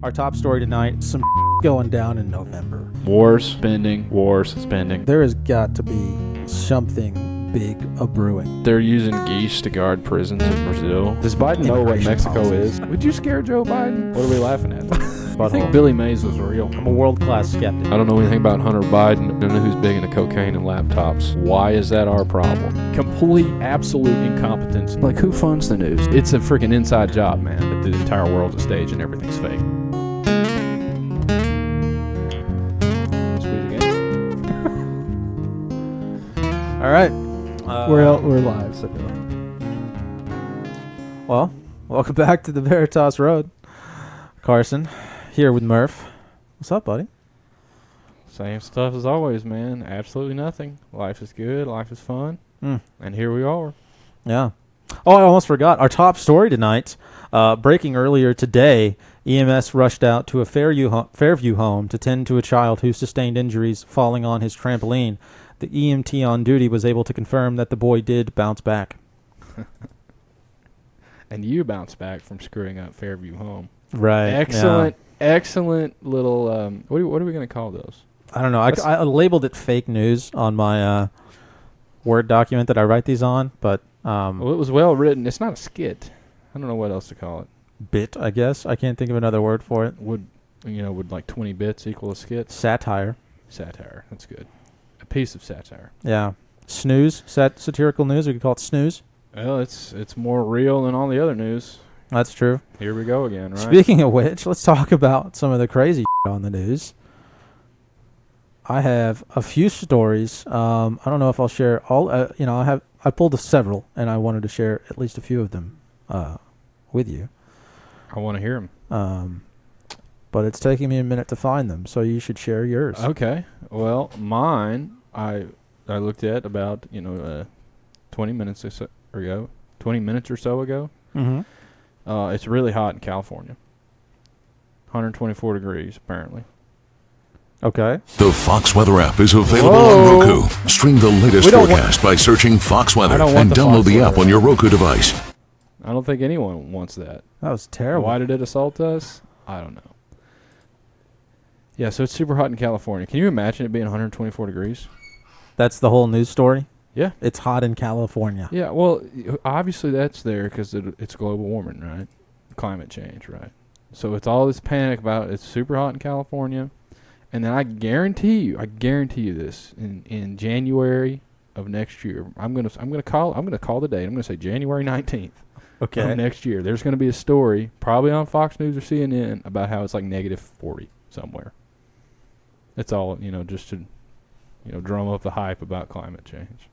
Our top story tonight, some going down in November. Wars, spending. There has got to be something big a-brewing. They're using geese to guard prisons in Brazil. Does Biden know what Immigration Mexico policies. is? Would you scare Joe Biden? What are we laughing at? I Butthole. think Billy Mays was real. I'm a world-class skeptic. I don't know anything about Hunter Biden. I don't know who's big into cocaine and laptops. Why is that our problem? Complete, absolute incompetence. Like, who funds the news? It's a freaking inside job, man. That the entire world's a stage and everything's fake. Squeeze again. All right. We're live. So. Well, welcome back to the Veritas Road. Carson, here with Murph. What's up, buddy? Same stuff as always, man. Absolutely nothing. Life is good. Life is fun. Mm. And here we are. Yeah. Oh, I almost forgot. Our top story tonight, breaking earlier today, EMS rushed out to a Fairview home to tend to a child who sustained injuries falling on his trampoline. The EMT on duty was able to confirm that the boy did bounce back. And you bounced back from screwing up Fairview Home. Right. Excellent little, what are we going to call those? I don't know. I labeled it fake news on my Word document that I write these on, but... well, it was well written. It's not a skit. I don't know what else to call it. Bit, I guess. I can't think of another word for it. Would like 20 bits equal a skit? Satire. Satire. That's good. A piece of satire. Yeah. Snooze. Satirical news. We could call it snooze. Well, it's more real than all the other news. That's true. Here we go again, right? Speaking of which, let's talk about some of the crazy on the news. I have a few stories. I don't know if I'll share all. I pulled several, and I wanted to share at least a few of them with you. I want to hear them. But it's taking me a minute to find them, so you should share yours. Okay. Well, mine I looked at about 20 minutes or so ago. 20 minutes or so ago. Mm-hmm. It's really hot in California. 124 degrees, apparently. Okay. The Fox Weather app is available on Roku. Stream the latest forecast by searching Fox Weather and download the app on your Roku device. I don't think anyone wants that. That was terrible. Why did it assault us? I don't know. Yeah, so it's super hot in California. Can you imagine it being 124 degrees? That's the whole news story? Yeah. It's hot in California. Yeah, well, obviously that's there because it's global warming, right? Climate change, right? So it's all this panic about it's super hot in California. And then I guarantee you this in January of next year. I'm gonna call the date. I'm gonna say January 19th. Okay. Of next year. There's gonna be a story probably on Fox News or CNN about how it's like negative 40 somewhere. It's all just to drum up the hype about climate change.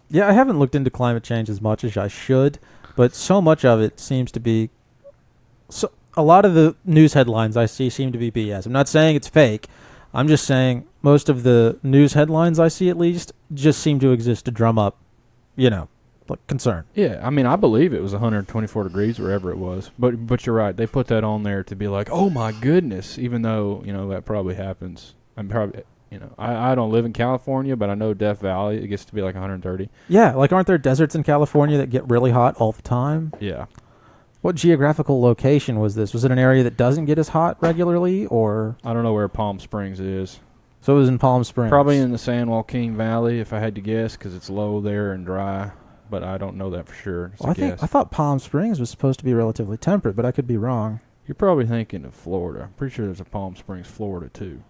Yeah, I haven't looked into climate change as much as I should, but so much of it seems to be... So a lot of the news headlines I see seem to be BS. I'm not saying it's fake. I'm just saying most of the news headlines I see, at least, just seem to exist to drum up, concern. Yeah, I mean, I believe it was 124 degrees wherever it was. But you're right. They put that on there to be like, oh, my goodness, even though, that probably happens. I don't live in California, but I know Death Valley, it gets to be like 130. Yeah, aren't there deserts in California that get really hot all the time? Yeah. What geographical location was this? Was it an area that doesn't get as hot regularly, or? I don't know where Palm Springs is. So it was in Palm Springs. Probably in the San Joaquin Valley, if I had to guess, because it's low there and dry. But I don't know that for sure. Well, I thought Palm Springs was supposed to be relatively temperate, but I could be wrong. You're probably thinking of Florida. I'm pretty sure there's a Palm Springs, Florida, too.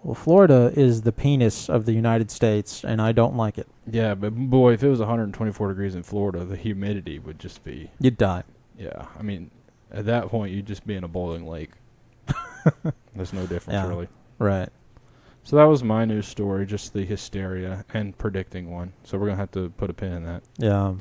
Well, Florida is the penis of the United States, and I don't like it. Yeah, but boy, if it was 124 degrees in Florida, the humidity would just be... You'd die. Yeah, I mean, at that point, you'd just be in a boiling lake. There's no difference, really. Right. So that was my news story, just the hysteria and predicting one. So we're going to have to put a pin in that. Yeah.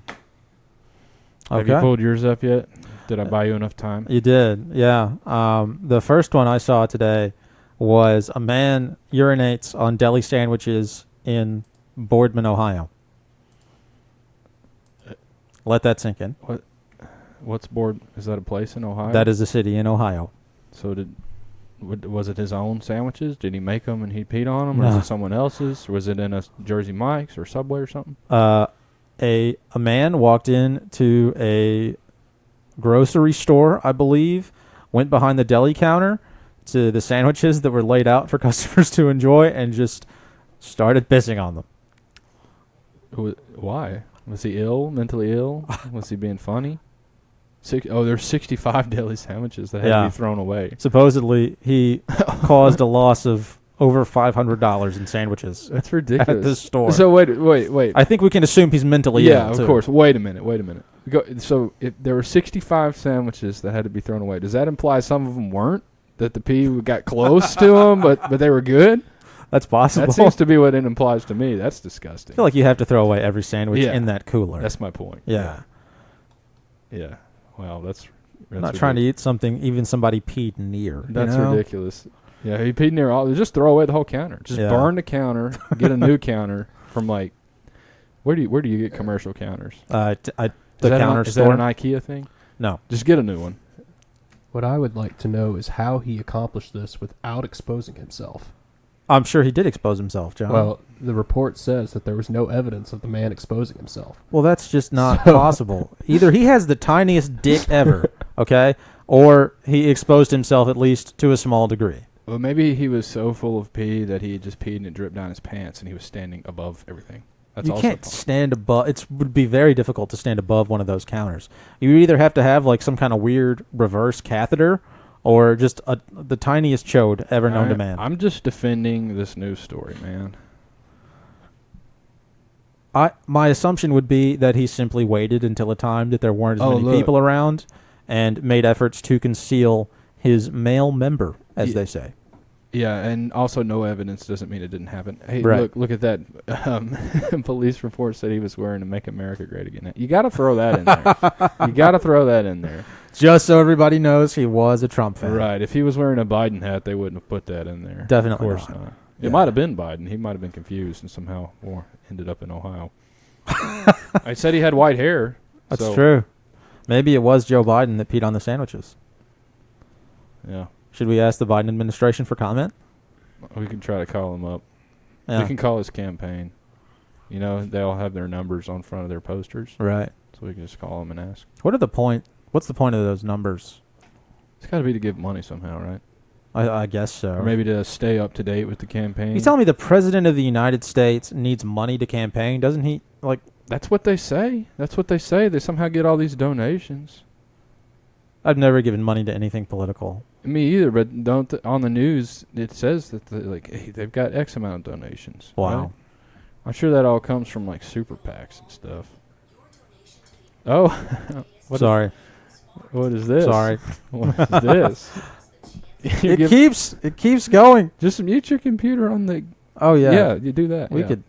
Okay. Have you pulled yours up yet? Did I buy you enough time? You did, yeah. The first one I saw today was a man urinates on deli sandwiches in Boardman, Ohio. Let that sink in. What's Is that a place in Ohio? That is a city in Ohio. So was it his own sandwiches? Did he make them and he peed on them? Or No. was it someone else's? Or was it in a Jersey Mike's or Subway or something? A man walked into a grocery store, I believe, went behind the deli counter to the sandwiches that were laid out for customers to enjoy and just started pissing on them. Why? Was he ill? Mentally ill? Was he being funny? There's 65 deli sandwiches that had to be thrown away. Supposedly, he caused a loss of over $500 in sandwiches. That's ridiculous. At this store. So wait. I think we can assume he's mentally ill. Yeah, of course. Wait a minute. So if there were 65 sandwiches that had to be thrown away, does that imply some of them weren't? That the pee got close to them, but they were good? That's possible. That seems to be what it implies to me. That's disgusting. I feel like you have to throw away every sandwich in that cooler. That's my point. Yeah. Well, that's I'm not trying to eat something even somebody peed near. That's ridiculous. Yeah, he peed near all. Just throw away the whole counter. Just burn the counter. Get a new counter from where do you get commercial counters? The counter store. Is that an IKEA thing? No. Just get a new one. What I would like to know is how he accomplished this without exposing himself. I'm sure he did expose himself, John. Well, the report says that there was no evidence of the man exposing himself. Well, that's just not possible. Either he has the tiniest dick ever, okay, or he exposed himself at least to a small degree. Well, maybe he was so full of pee that he just peed and it dripped down his pants, and he was standing above everything. That's you can't stand above. It would be very difficult to stand above one of those counters. You either have to have like some kind of weird reverse catheter, or just the tiniest chode ever known to man. I'm just defending this news story, man. My assumption would be that he simply waited until a time that there weren't as many people around, and made efforts to conceal his male member, as they say. Yeah, and also no evidence doesn't mean it didn't happen. Hey, right. Look at that. Police report said he was wearing a Make America Great Again. You got to throw that in there. You got to throw that in there. Just so everybody knows he was a Trump fan. Right. If he was wearing a Biden hat, they wouldn't have put that in there. Definitely of course not. It might have been Biden. He might have been confused and somehow ended up in Ohio. I said he had white hair. That's true. Maybe it was Joe Biden that peed on the sandwiches. Yeah. Should we ask the Biden administration for comment? We can try to call him up. Yeah. We can call his campaign. You know, they all have their numbers on front of their posters. Right. So we can just call them and ask. What's the point of those numbers? It's got to be to give money somehow, right? I guess so. Or maybe to stay up to date with the campaign. You telling me the president of the United States needs money to campaign? Doesn't he? That's what they say. They somehow get all these donations. I've never given money to anything political. Me either, but on the news it says that they've got X amount of donations. Wow. Right? I'm sure that all comes from super PACs and stuff. Oh, sorry. What is this? Sorry. What is this? It keeps going. Just mute your computer on the. Oh yeah. Yeah, you do that. We could.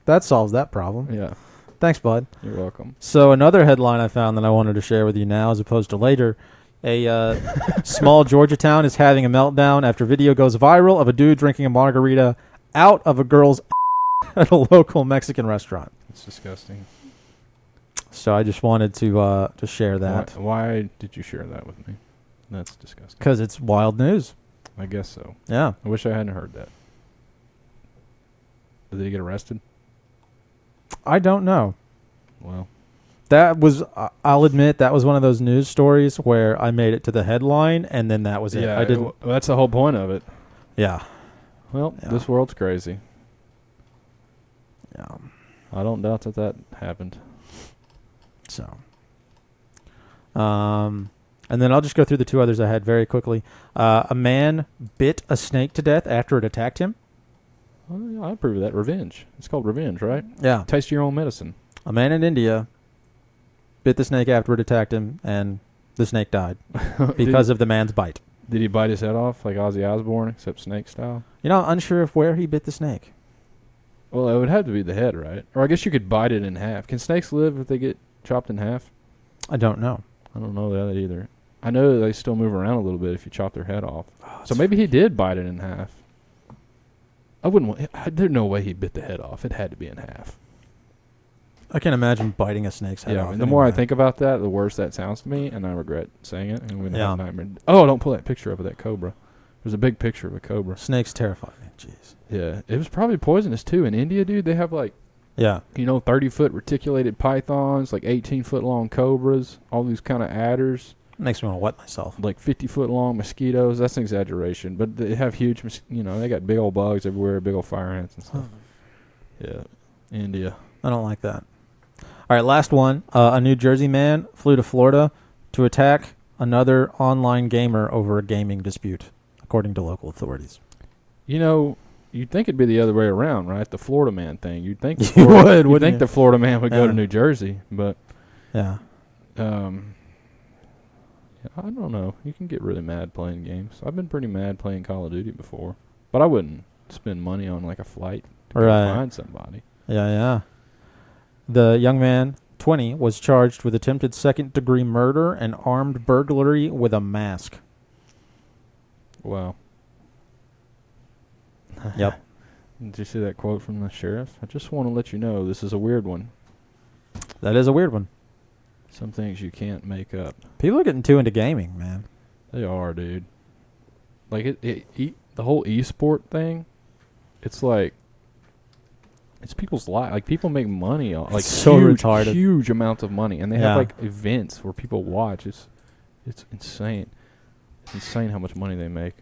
That solves that problem. Yeah. Thanks, bud. You're welcome. So another headline I found that I wanted to share with you now, as opposed to later. A small Georgia town is having a meltdown after video goes viral of a dude drinking a margarita out of a girl's at a local Mexican restaurant. It's disgusting. So I just wanted to share that. Why did you share that with me? That's disgusting. Because it's wild news. I guess so. Yeah. I wish I hadn't heard that. Did he get arrested? I don't know. Well. That was, I'll admit, that was one of those news stories where I made it to the headline, and then that was it. Yeah, I didn't. That's the whole point of it. Yeah. Well, this world's crazy. Yeah. I don't doubt that happened. So. And then I'll just go through the two others I had very quickly. A man bit a snake to death after it attacked him. Well, yeah, I approve of that. Revenge. It's called revenge, right? Yeah. Taste your own medicine. A man in India bit the snake after it attacked him, and the snake died because of the man's bite. Did he bite his head off like Ozzy Osbourne, except snake style? You know, unsure of where he bit the snake. Well, it would have to be the head, right? Or I guess you could bite it in half. Can snakes live if they get chopped in half? I don't know. I don't know that either. I know they still move around a little bit if you chop their head off. So maybe he did bite it in half. There's no way he bit the head off. It had to be in half. I can't imagine biting a snake's head off. Yeah, the more I think about that, the worse that sounds to me, and I regret saying it. And we have a nightmare. Oh, don't pull that picture up of that cobra. There's a big picture of a cobra. Snakes terrify me. Jeez. Yeah, it was probably poisonous too. In India, dude, they have 30-foot reticulated pythons, 18-foot long cobras, all these kind of adders. Makes me want to wet myself. Like 50-foot long mosquitoes. That's an exaggeration, but they have huge. They got big old bugs everywhere, big old fire ants and stuff. Yeah, India. I don't like that. All right, last one. A New Jersey man flew to Florida to attack another online gamer over a gaming dispute, according to local authorities. You'd think it'd be the other way around, right? The Florida man thing. You'd think You would, wouldn't you? the Florida man would go to New Jersey, but yeah. I don't know. You can get really mad playing games. I've been pretty mad playing Call of Duty before, but I wouldn't spend money on like a flight to go find somebody. Yeah. The young man, 20, was charged with attempted second-degree murder and armed burglary with a mask. Wow. Yep. Did you see that quote from the sheriff? I just want to let you know this is a weird one. That is a weird one. Some things you can't make up. People are getting too into gaming, man. They are, dude. Like the whole esport thing. It's like it's people's life. Like people make money on like so retarded. Huge amounts of money, and they have like events where people watch. It's insane. It's insane how much money they make.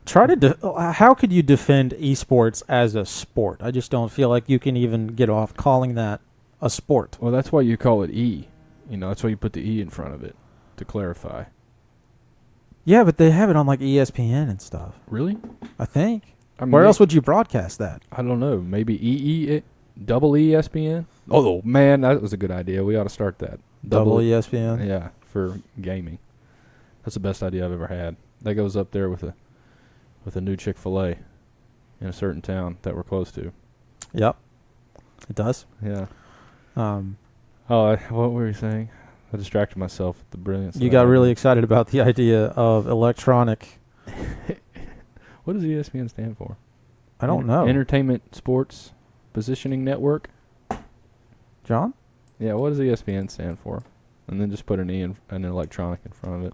How could you defend esports as a sport? I just don't feel like you can even get off calling that a sport. Well, that's why you call it E. That's why you put the E in front of it to clarify. Yeah, but they have it on like ESPN and stuff. Really? I think. I mean, where else would you broadcast that? I don't know. Maybe double ESPN? Oh, man, that was a good idea. We ought to start that. Double ESPN? Yeah, for gaming. That's the best idea I've ever had. That goes up there with a new Chick-fil-A in a certain town that we're close to. Yep. It does. Yeah. What were you saying? I distracted myself with the brilliance. You got really excited about the idea of electronic. What does ESPN stand for? I don't know. Entertainment Sports Positioning Network. John? Yeah, what does ESPN stand for? And then just put an E and an electronic in front of it.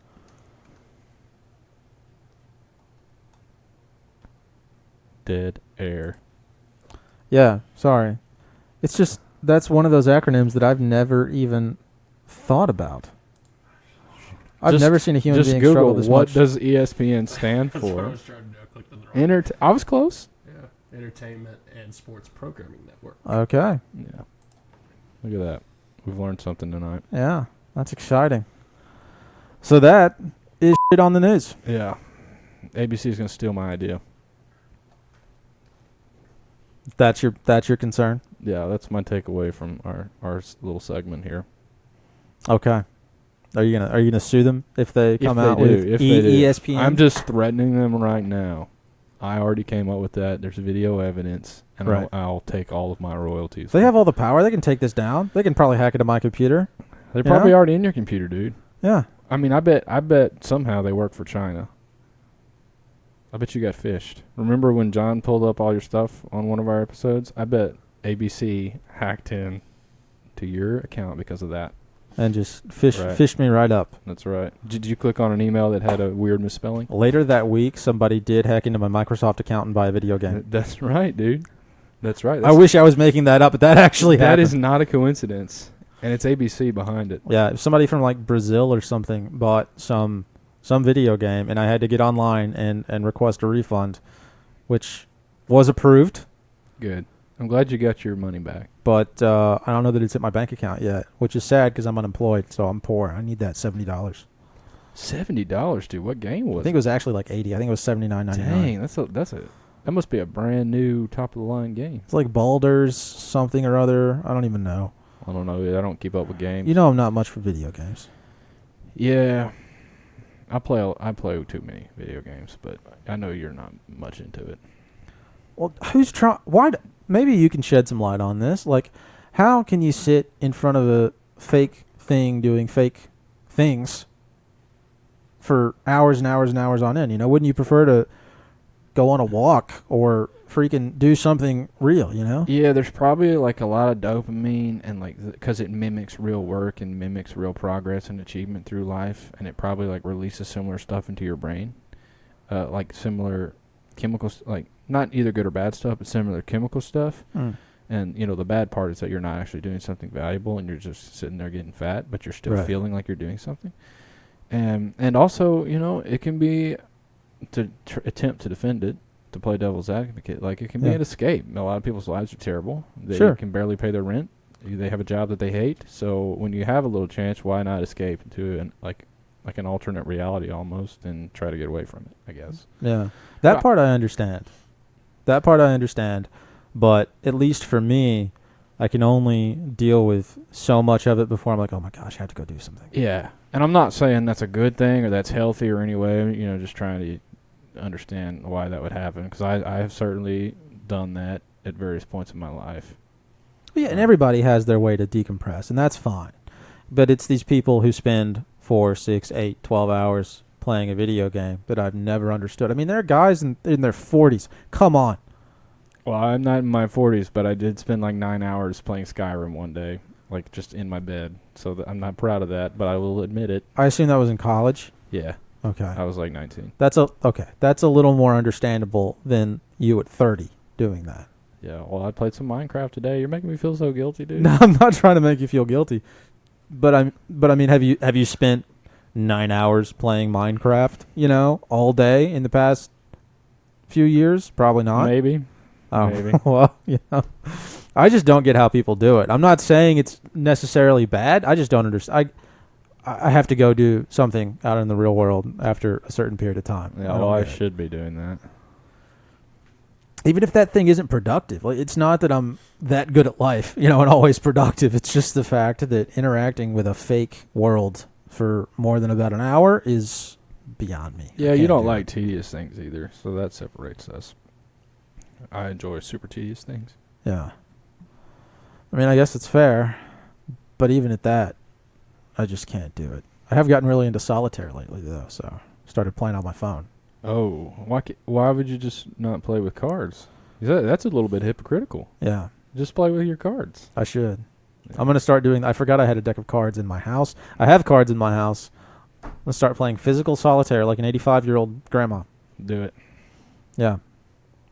Dead air. Yeah, sorry. It's just, that's one of those acronyms that I've never even thought about. I've never seen a human being struggle this much. What does ESPN stand for? I was trying to click on the wrong I was close. Yeah, Entertainment and Sports Programming Network. Okay. Yeah. Look at that. We've learned something tonight. Yeah, that's exciting. So that is shit on the news. Yeah. ABC is going to steal my idea. That's your concern? Yeah, that's my takeaway from our little segment here. Okay. Are you gonna sue them if they come out with ESPN? I'm just threatening them right now. I already came up with that. There's video evidence, and I'll take all of my royalties. They have all the power. They can take this down. They can probably hack into my computer. They're probably already in your computer, dude. Yeah. I mean, I bet somehow they work for China. I bet you got phished. Remember when John pulled up all your stuff on one of our episodes? I bet ABC hacked in to your account because of that. And just fished me right up. That's right. Did you click on an email that had a weird misspelling? Later that week, somebody did hack into my Microsoft account and buy a video game. That's right, dude. That's right. I wish I was making that up, but that actually happened. That is not a coincidence. And it's ABC behind it. Yeah, if somebody from like Brazil or something bought some video game, and I had to get online and request a refund, which was approved. Good. I'm glad you got your money back. But I don't know that it's hit my bank account yet, which is sad because I'm unemployed, so I'm poor. I need that $70. $70, dude. What game was it? I think it was actually like $80. I think it was $79.99. Dang, that must be a brand new top of the line game. It's like Baldur's something or other. I don't even know. I don't know. I don't keep up with games. You know, I'm not much for video games. Yeah, I play too many video games, but I know you're not much into it. Well, who's trying? Why? Maybe you can shed some light on this. Like, how can you sit in front of a fake thing doing fake things for hours and hours and hours on end? You know, wouldn't you prefer to go on a walk or freaking do something real? You know? Yeah, there's probably like a lot of dopamine and like because it mimics real work and mimics real progress and achievement through life, and it probably like releases similar stuff into your brain, like similar chemicals, like not either good or bad stuff, but similar chemical stuff. And, the bad part is that you're not actually doing something valuable and you're just sitting there getting fat, but you're still Right. feeling like you're doing something. And also, it can be to attempt to defend it, to play devil's advocate. Like, it can be Yeah. an escape. A lot of people's lives are terrible. They Sure. can barely pay their rent. They have a job that they hate. So when you have a little chance, why not escape into an alternate reality almost and try to get away from it, I guess. Yeah. That part I understand. But at least for me, I can only deal with so much of it before I'm like, oh my gosh, I have to go do something. Yeah. And I'm not saying that's a good thing or that's healthy or any way, just trying to understand why that would happen. Because I have certainly done that at various points in my life. Yeah, and everybody has their way to decompress, and that's fine. But it's these people who spend 4, 6, 8, 12 hours playing a video game that I've never understood. I mean, there are guys in their 40s. Come on. Well, I'm not in my 40s, but I did spend like 9 hours playing Skyrim one day, like just in my bed. So I'm not proud of that, but I will admit it. I assume that was in college. Yeah. Okay. I was like 19. That's a little more understandable than you at 30 doing that. Yeah, well, I played some Minecraft today. You're making me feel so guilty, dude. No, I'm not trying to make you feel guilty. But I mean, have you spent 9 hours playing Minecraft, all day in the past few years? Probably not. Maybe. Oh, Maybe. Well, I just don't get how people do it. I'm not saying it's necessarily bad. I just don't understand. I have to go do something out in the real world after a certain period of time. Yeah, well, I should be doing that. Even if that thing isn't productive. Like, it's not that I'm that good at life, and always productive. It's just the fact that interacting with a fake world for more than about an hour is beyond me. Yeah, you don't like tedious things either, so that separates us. I enjoy super tedious things. Yeah. I mean, I guess it's fair, but even at that, I just can't do it. I have gotten really into solitaire lately, though, so started playing on my phone. Oh, why would you just not play with cards? That's a little bit hypocritical. Yeah. Just play with your cards. I should. Yeah. I'm going to start doing... I forgot I had a deck of cards in my house. I have cards in my house. I'm going to start playing physical solitaire like an 85-year-old grandma. Do it. Yeah.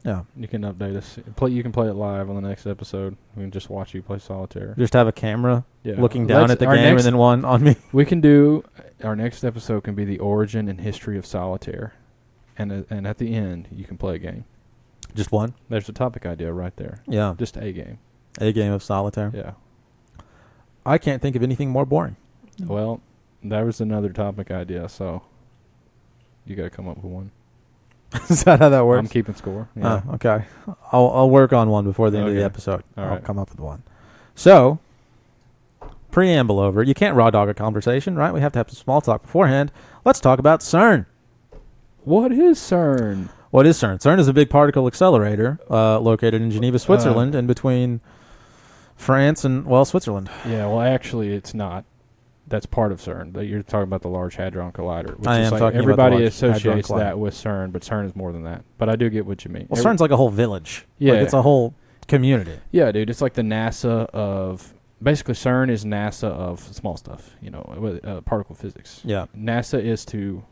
Yeah. You can update us. You can play it live on the next episode. We can just watch you play solitaire. Just have a camera looking down Let's- at the our game next- and then one on me. We can do... Our next episode can be the origin and history of solitaire. And at the end, you can play a game. Just one? There's a topic idea right there. Yeah. Just a game. A game of solitaire. Yeah. I can't think of anything more boring. Well, that was another topic idea, so you got to come up with one. Is that how that works? I'm keeping score. Yeah. Oh, okay. I'll work on one before the end of the Okay. episode. All I'll right. come up with one. So, preamble over. You can't raw dog a conversation, right? We have to have some small talk beforehand. Let's talk about Cern. What is CERN? What is Cern? Cern is a big particle accelerator located in Geneva, Switzerland, in between France and, Switzerland. Yeah, well, actually, it's not. That's part of CERN. You're talking about the Large Hadron Collider. Which I is am like talking about the everybody Large associates Hadron Collider. that with CERN, but CERN is more than that. But I do get what you mean. Well, CERN's like a whole village. Yeah. Like, it's a whole community. Yeah, dude. It's like the NASA of... Basically, CERN is NASA of small stuff, particle physics. Yeah. NASA is to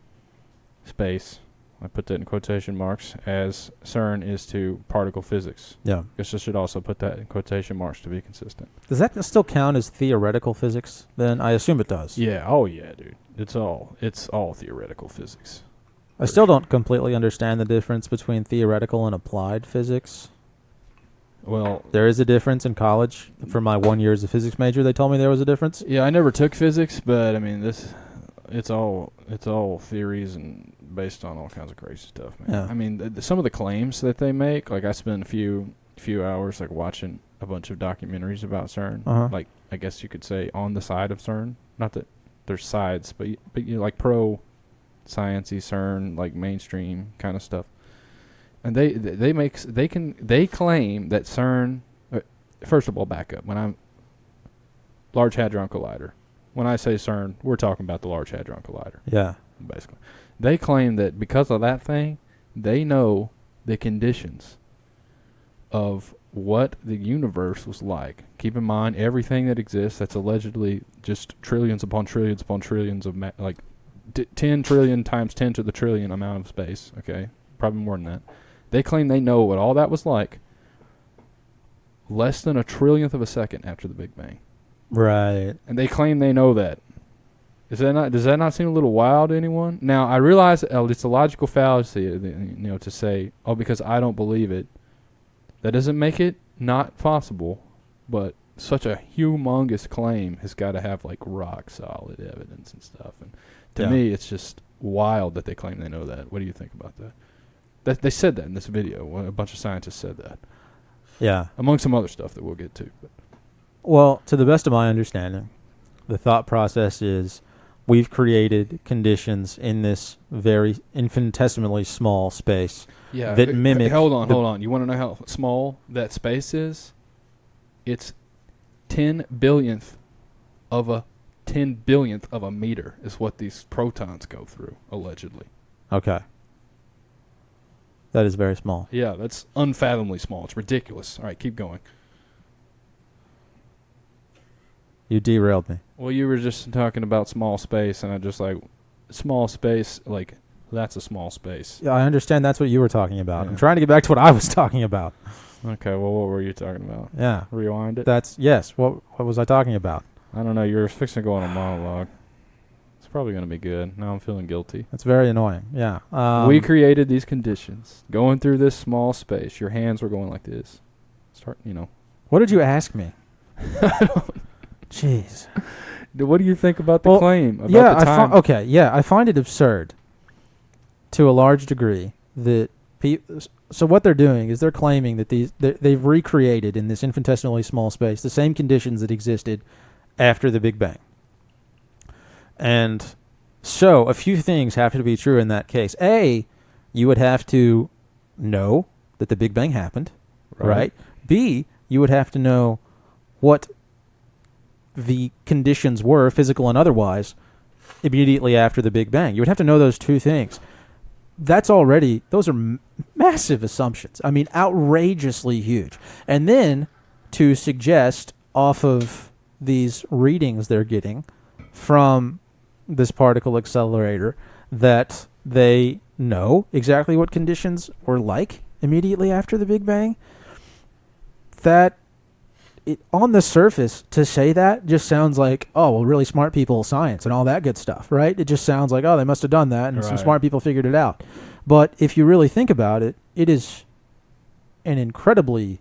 space. I put that in quotation marks, as CERN is to particle physics. Yeah. Guess I should also put that in quotation marks to be consistent. Does that still count as theoretical physics then? I assume it does. Yeah. Oh, yeah, dude. It's all theoretical physics. I still don't completely understand the difference between theoretical and applied physics. Well, There is a difference in college. For my 1 year as a physics major, they told me there was a difference. yeah, I never took physics, but I mean, it's all theories and based on all kinds of crazy stuff, man. Yeah. I mean, some of the claims that they make, like I spend a few hours like watching a bunch of documentaries about CERN. Uh-huh. Like, I guess you could say on the side of CERN. Not that there's sides, but you like pro sciencey CERN, like mainstream kind of stuff. And they claim that CERN. First of all, back up. When I'm Large Hadron Collider, when I say CERN, we're talking about the Large Hadron Collider, Yeah. basically. They claim that because of that thing, they know the conditions of what the universe was like. Keep in mind, everything that exists, that's allegedly just trillions upon trillions upon trillions of 10 trillion times 10 to the trillion amount of space. Okay, probably more than that. They claim they know what all that was like less than a trillionth of a second after the Big Bang. Right. And they claim they know that. Does that not seem a little wild to anyone? Now, I realize it's a logical fallacy, to say, because I don't believe it. That doesn't make it not possible, but such a humongous claim has got to have, like, rock solid evidence and stuff. And to me, it's just wild that they claim they know that. What do you think about that? They said that in this video. A bunch of scientists said that. Yeah. Among some other stuff that we'll get to. But. Well, to the best of my understanding, the thought process is we've created conditions in this very infinitesimally small space that mimic... Hold on. You want to know how small that space is? It's 10 billionth of a 10 billionth of a meter is what these protons go through, allegedly. Okay. That is very small. Yeah, that's unfathomably small. It's ridiculous. All right, keep going. You derailed me. Well, you were just talking about small space, and I just like, small space, like, that's a small space. Yeah, I understand that's what you were talking about. Yeah. I'm trying to get back to what I was talking about. Okay, well, what were you talking about? Yeah. Rewind it? Yes. What was I talking about? I don't know. You were fixing to go on a monologue. It's probably going to be good. Now I'm feeling guilty. That's very annoying. Yeah. We created these conditions. Going through this small space. Your hands were going like this. What did you ask me? Jeez. What do you think about the claim? About yeah, the time? I find it absurd to a large degree that so what they're doing is they're claiming that they've recreated in this infinitesimally small space the same conditions that existed after the Big Bang. And so a few things have to be true in that case. A, you would have to know that the Big Bang happened, right? B, you would have to know what the conditions were, physical and otherwise, immediately after the Big Bang. You would have to know those two things. Those are massive assumptions. I mean, outrageously huge. And then to suggest off of these readings they're getting from this particle accelerator that they know exactly what conditions were like immediately after the Big Bang, on the surface, to say that just sounds like, oh, well, really smart people, science, and all that good stuff, right? It just sounds like, oh, they must have done that, and some smart people figured it out. But if you really think about it, it is an incredibly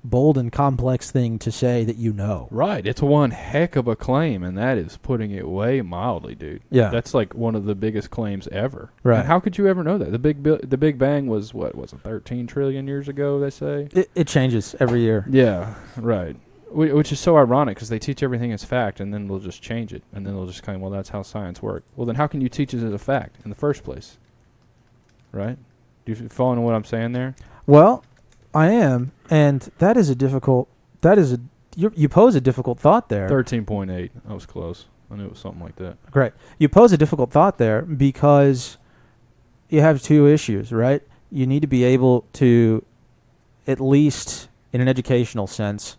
bold and complex thing to say that you know. Right. It's one heck of a claim, and that is putting it way mildly, dude. Yeah. That's like one of the biggest claims ever. Right. And how could you ever know that? The Big Bang was, what, was it 13 trillion years ago, they say? It changes every year. Yeah, right. Which is so ironic because they teach everything as fact, and then they'll just change it, and then they'll just claim, well, that's how science works. Well, then how can you teach it as a fact in the first place? Right? Do you follow what I'm saying there? Well, I am, and you pose a difficult thought there. 13.8. I was close. I knew it was something like that. Great. You pose a difficult thought there because you have two issues, right? You need to be able to, at least in an educational sense,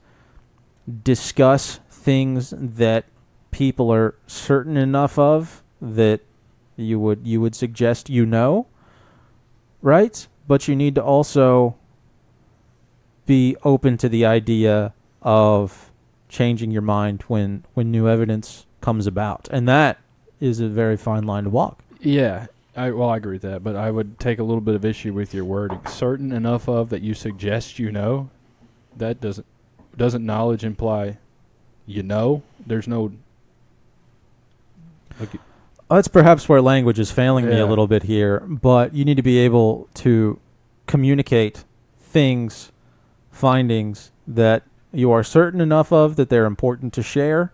discuss things that people are certain enough of that you would suggest right? But you need to also be open to the idea of changing your mind when new evidence comes about. And that is a very fine line to walk. Yeah. I agree with that, but I would take a little bit of issue with your wording. Certain enough of that you suggest that doesn't knowledge imply there's no... That's perhaps where language is failing me a little bit here, but you need to be able to communicate findings that you are certain enough of that they're important to share,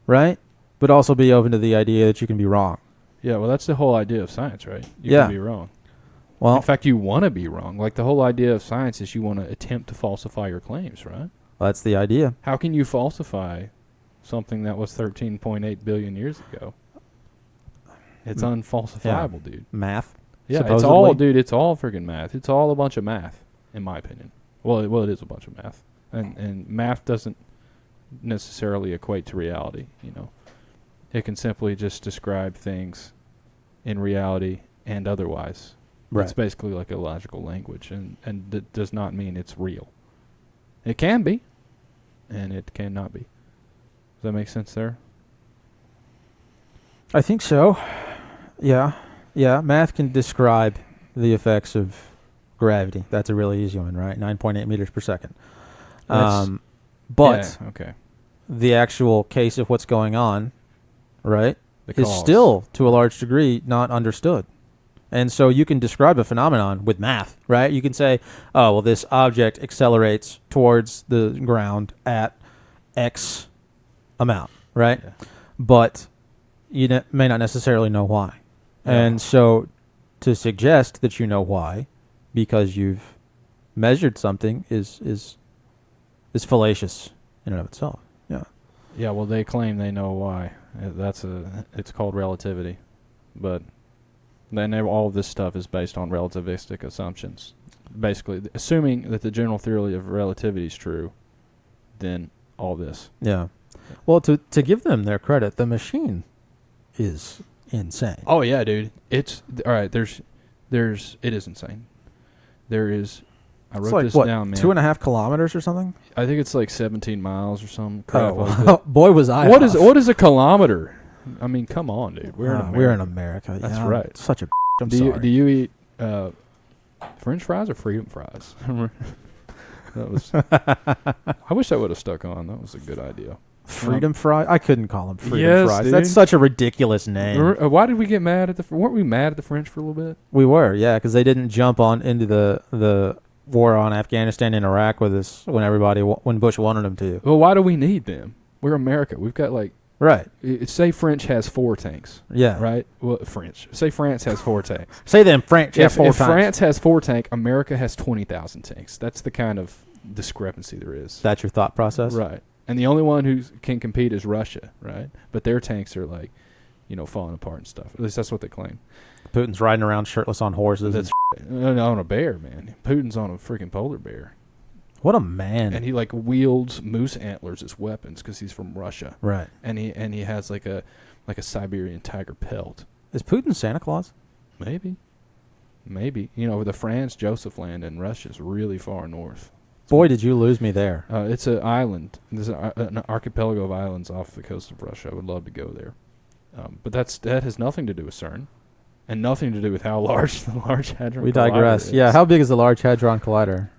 right? But also be open to the idea that you can be wrong. Yeah, well, that's the whole idea of science, right? You can be wrong. Well, in fact, you want to be wrong. Like, the whole idea of science is you want to attempt to falsify your claims, right? That's the idea. How can you falsify something that was 13.8 billion years ago? It's unfalsifiable, dude. Math. Yeah, supposedly. it's all freaking math. It's all a bunch of math, in my opinion. Well, it is a bunch of math. And math doesn't necessarily equate to reality, It can simply just describe things in reality and otherwise. Right. It's basically like a logical language, and that does not mean it's real. It can be. and it cannot be. Does that make sense there? I think so. Yeah. Yeah. Math can describe the effects of gravity. That's a really easy one, right? 9.8 meters per second. But yeah, okay. the actual case of what's going on, right, is cause. still, to a large degree, not understood. And so you can describe a phenomenon with math, right? You can say, oh, well, this object accelerates towards the ground at X amount, right? Yeah. But you may not necessarily know why. Yeah. And so to suggest that you know why because you've measured something is fallacious in and of itself. Yeah. Yeah, well, they claim they know why. It's called relativity. But then all of this stuff is based on relativistic assumptions. Basically, assuming that the general theory of relativity is true, then all this. Yeah. Well, to give them their credit, the machine is insane. Oh yeah, dude. It's all right. It is insane. There is. I wrote like, this what, down, man. 2.5 kilometers or something? I think it's like 17 miles or some crap. Oh, like well, boy, was I What off. What is a kilometer? I mean, come on, dude. We're in America. That's yeah, right. Such a. I'm do sorry. you eat French fries or freedom fries? That was. I wish that would have stuck on. That was a good idea. Freedom fries? I couldn't call them freedom Yes, fries. dude. That's such a ridiculous name. Why did we get mad at weren't we mad at the French for a little bit? We were, yeah, because they didn't jump on into the war on Afghanistan and Iraq with us when Bush wanted them to. Well, why do we need them? We're America. We've got Right. Say French has 4 tanks. Yeah. Right? Well, French. Say France has 4 tanks. Say them French have If 4 tanks. France has 4 tanks, America has 20,000 tanks. That's the kind of discrepancy there is. That's your thought process? Right. And the only one who can compete is Russia, right? But their tanks are falling apart and stuff. At least that's what they claim. Putin's riding around shirtless on horses. That's on a bear, man. Putin's on a freaking polar bear. What a man. And he wields moose antlers as weapons because he's from Russia. Right. And he has like a Siberian tiger pelt. Is Putin Santa Claus? Maybe. The Franz Josef land in Russia is really far north. Boy, did you lose me there. It's an island. There's an archipelago of islands off the coast of Russia. I would love to go there. But that has nothing to do with Cern. And nothing to do with how large the Large Hadron Collider We digress. is. Yeah, how big is the Large Hadron Collider?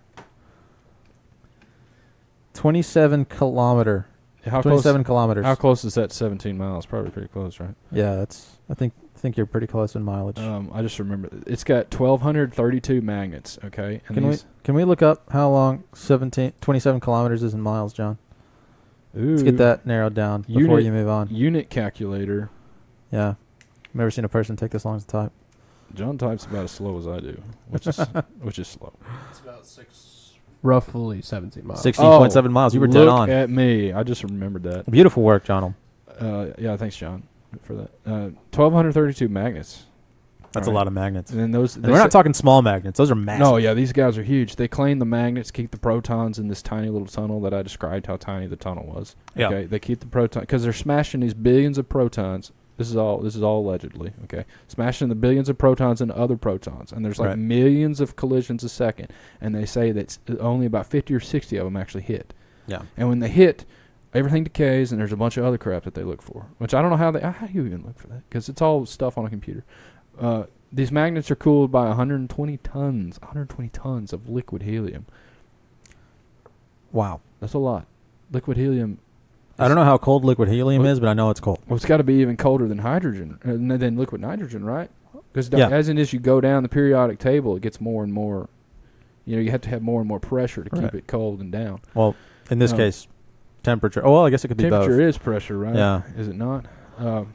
27 kilometer. How 27 close, kilometers. How close is that 17 miles? Probably pretty close, right? Yeah, I think you're pretty close in mileage. I just remember it's got 1,232 magnets. Okay, and Can we look up how long 27 kilometers is in miles, John? Let's get that narrowed down before you move on. Unit calculator. Yeah, never seen a person take this long to type. John types about as slow as I do, which is slow. It's about roughly 17 miles. 16.7 miles. You were dead on. Look at me. I just remembered that. Beautiful work, John. Yeah, thanks, John, for that. 1,232 magnets. That's a lot of magnets. And then those. And we're not talking small magnets. Those are massive. No, yeah, these guys are huge. They claim the magnets keep the protons in this tiny little tunnel that I described how tiny the tunnel was. Yeah. Okay, they keep the proton because they're smashing these billions of protons. This is all allegedly. Okay, smashing the billions of protons into other protons, and there's Right. millions of collisions a second. And they say that only about 50 or 60 of them actually hit. Yeah. And when they hit, everything decays, and there's a bunch of other crap that they look for. Which I don't know how do you even look for that? Because it's all stuff on a computer. These magnets are cooled by 120 tons of liquid helium. Wow. That's a lot. Liquid helium. I don't know how cold liquid helium is, but I know it's cold. Well, it's got to be even colder than hydrogen, than liquid nitrogen, right? Because Yeah. as you go down the periodic table, it gets more and more. You have to have more and more pressure to keep Right. it cold and down. Well, in this case, temperature. Oh, well, I guess it could be both. Temperature is pressure, right? Yeah. Is it not?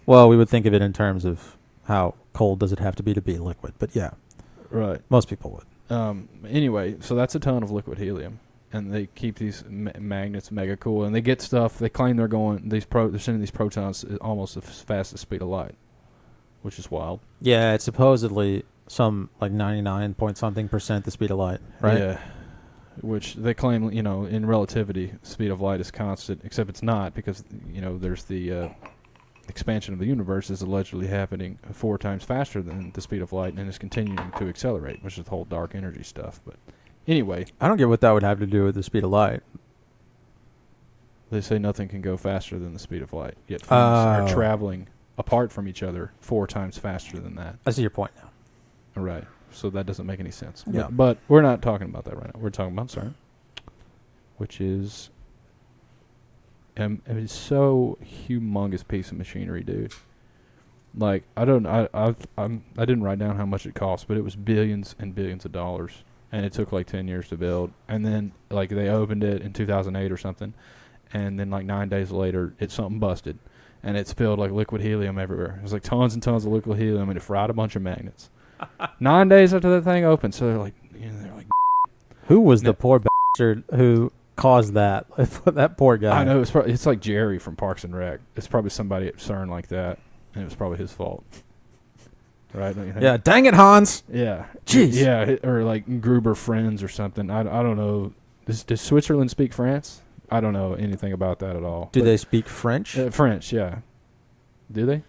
Well, we would think of it in terms of how cold does it have to be liquid. But yeah, Right. most people would. Anyway, so that's a ton of liquid helium, and they keep these magnets mega cool, and they get stuff. They claim they're sending these protons almost as fast as the speed of light, which is wild. Yeah, it's supposedly some 99% the speed of light, right? Yeah. Which they claim, in relativity, speed of light is constant, except it's not because, there's the expansion of the universe is allegedly happening 4 times faster than the speed of light and is continuing to accelerate, which is the whole dark energy stuff. But anyway. I don't get what that would have to do with the speed of light. They say nothing can go faster than the speed of light, yet things are traveling apart from each other 4 times faster than that. I see your point now. Right. So that doesn't make any sense. Yeah. But we're not talking about that right now. We're talking about Cern, which is it's so humongous piece of machinery, dude. Like, I didn't write down how much it cost, but it was billions and billions of dollars, and it took like 10 years to build. And then like they opened it in 2008 or something, and then like 9 days later, something busted, and it spilled like liquid helium everywhere. It was like tons and tons of liquid helium, and it fried a bunch of magnets. 9 days after that thing opened, so they're like, who was the poor bastard who caused that? That poor guy. I know it's like Jerry from Parks and Rec. It's probably somebody at Cern like that. And it was probably his fault. Right? Don't you think? Yeah, dang it, Hans. Yeah. Jeez. Yeah, or like Gruber friends or something. I don't know. Does Switzerland speak France? I don't know anything about that at all. Do they speak French? French, yeah. Do they?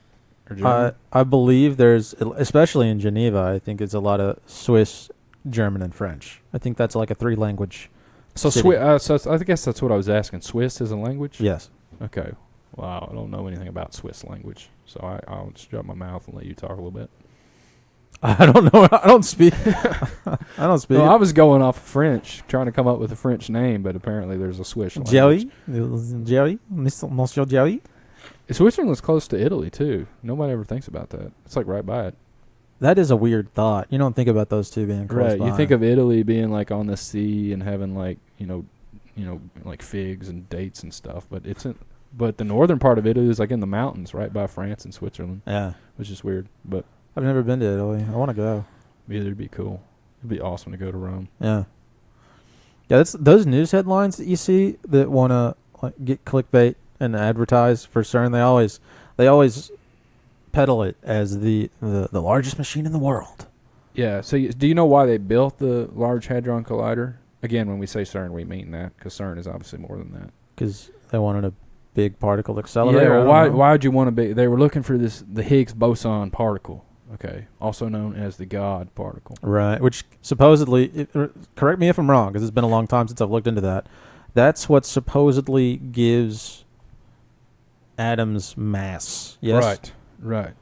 Or German? I believe there's, especially in Geneva, I think it's a lot of Swiss, German, and French. I think that's like a 3-language So I guess that's what I was asking. Swiss is a language? Yes. Okay. Wow, I don't know anything about Swiss language, so I'll just shut my mouth and let you talk a little bit. I don't know. I don't speak. I don't speak. Well, I was going off of French, trying to come up with a French name, but apparently there's a Swiss language. Jerry, Monsieur Jerry. Switzerland's close to Italy too. Nobody ever thinks about that. It's like right by it. That is a weird thought. You don't think about those two being close by. You think of Italy being like on the sea and having like you know like figs and dates and stuff, but but the northern part of Italy is like in the mountains, right by France and Switzerland. Yeah, which is weird. But I've never been to Italy. I want to go. It'd be cool. It'd be awesome to go to Rome. Yeah. Yeah, that's those news headlines that you see that want to like get clickbait and advertise for Cern. They always peddle it as the largest machine in the world. Yeah. So do you know why they built the Large Hadron Collider? Again, when we say Cern, we mean that because Cern is obviously more than that. Because they wanted a big particle accelerator. Yeah. Well, why would you want to be? They were looking for the Higgs boson particle. Okay, also known as the God particle. Right, which supposedly, correct me if I'm wrong, because it's been a long time since I've looked into that. That's what supposedly gives atoms mass. Yes? Right.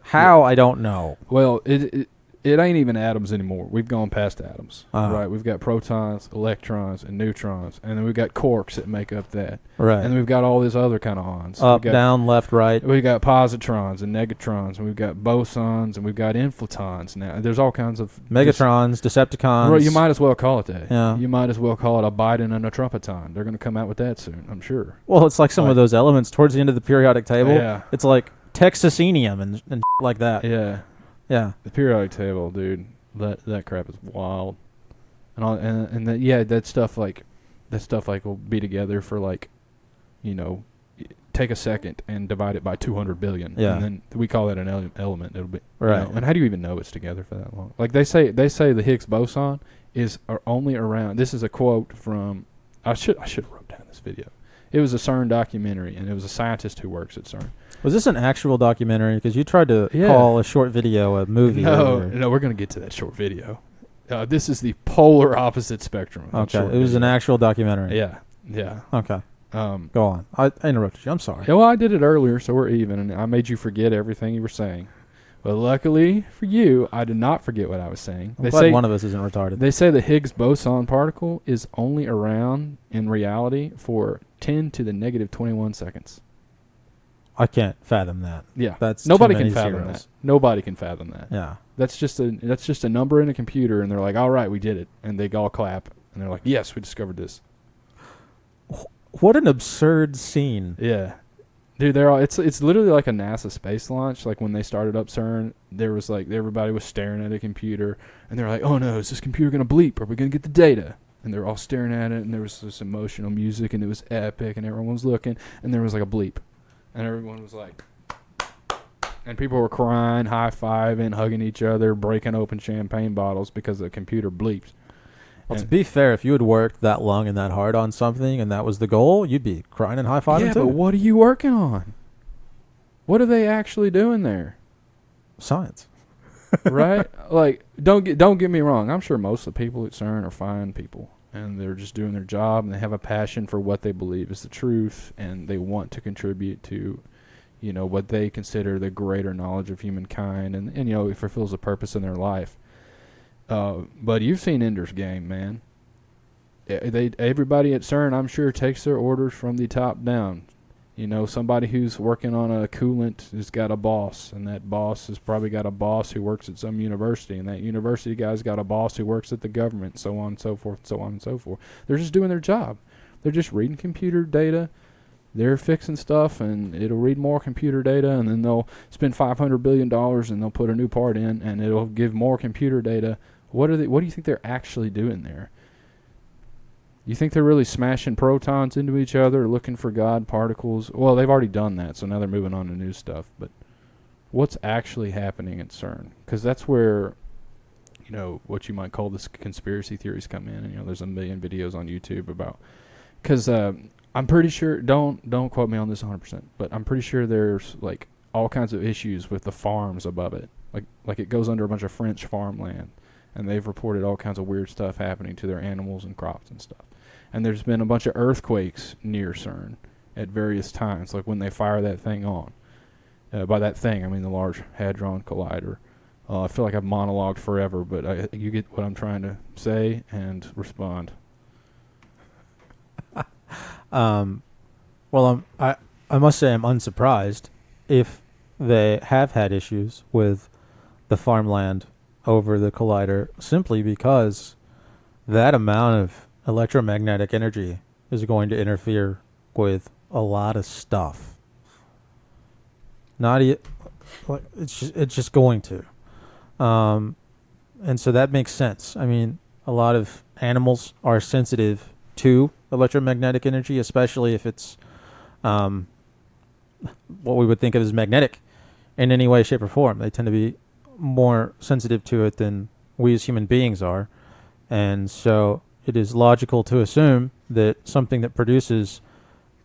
How, I don't know. Well, it ain't even atoms anymore. We've gone past atoms. Right, we've got protons, electrons, and neutrons, and then we've got quarks that make up that. Right. And then we've got all these other kind of ons. Up, down, left, right. We've got positrons and negatrons, and we've got bosons, and we've got inflatons now. There's all kinds of... Megatrons, Decepticons. Right, you might as well call it that. Yeah. You might as well call it a Biden and a Trumpeton. They're going to come out with that soon, I'm sure. Well, it's like some of those elements towards the end of the periodic table. Yeah. It's like Texasinium and like that. Yeah. Yeah. The periodic table, dude. That crap is wild, and that stuff will be together for like, take a second and divide it by 200 billion. Yeah. And then we call that an element. It'll be right. And how do you even know it's together for that long? Like they say the Higgs boson are only around. This is a quote from. I should have wrote down this video. It was a CERN documentary, and it was a scientist who works at CERN. Was this an actual documentary? Because you tried to call a short video a movie. No, we're going to get to that short video. This is the polar opposite spectrum. Okay, it was an actual documentary. Yeah. Okay. Go on. I interrupted you. I'm sorry. Yeah, well, I did it earlier, so we're even, and I made you forget everything you were saying. But luckily for you, I did not forget what I was saying. I'm glad one of us isn't retarded. They say the Higgs boson particle is only around in reality for 10 to the negative 21 seconds. I can't fathom that. Yeah, that's nobody can fathom that. Nobody can fathom that. Yeah, that's just a number in a computer, and they're like, "All right, we did it," and they all clap, and they're like, "Yes, we discovered this." What an absurd scene! Yeah, dude, they're all. It's literally like a NASA space launch. Like when they started up CERN, there was like everybody was staring at a computer, and they're like, "Oh no, is this computer gonna bleep? Are we gonna get the data?" And they're all staring at it, and there was this emotional music, and it was epic, and everyone was looking, and there was like a bleep. And everyone was like, and people were crying, high-fiving, hugging each other, breaking open champagne bottles because the computer bleeps. Well, to be fair, if you had worked that long and that hard on something and that was the goal, you'd be crying and high-fiving too. Yeah, but what are you working on? What are they actually doing there? Science. Right? Like, don't get me wrong. I'm sure most of the people at CERN are fine people. and they're just doing their job, and they have a passion for what they believe is the truth, and they want to contribute to, what they consider the greater knowledge of humankind, and it fulfills a purpose in their life. But you've seen Ender's Game, man. Everybody at CERN, I'm sure, takes their orders from the top down. Somebody who's working on a coolant has got a boss, and that boss has probably got a boss who works at some university, and that university guy's got a boss who works at the government, so on and so forth, so on and so forth. They're just doing their job. They're just reading computer data. They're fixing stuff, and it'll read more computer data, and then they'll spend $500 billion, and they'll put a new part in, and it'll give more computer data. What do you think they're actually doing there? You think they're really smashing protons into each other, looking for God particles? Well, they've already done that, so now they're moving on to new stuff. But what's actually happening at CERN? Because that's where, what you might call this conspiracy theories come in. And, there's a million videos on YouTube about. Because I'm pretty sure, don't quote me on this 100%, but I'm pretty sure there's like all kinds of issues with the farms above it. Like it goes under a bunch of French farmland, and they've reported all kinds of weird stuff happening to their animals and crops and stuff. And there's been a bunch of earthquakes near CERN at various times, like when they fire that thing on. By that thing, I mean the Large Hadron Collider. I feel like I've monologued forever, but you get what I'm trying to say and respond. Well, I must say I'm unsurprised if they have had issues with the farmland over the collider, simply because that amount of electromagnetic energy is going to interfere with a lot of stuff. It's just going to, and so that makes sense. I mean, a lot of animals are sensitive to electromagnetic energy, especially if it's what we would think of as magnetic in any way, shape, or form. They tend to be more sensitive to it than we as human beings are, and so it is logical to assume that something that produces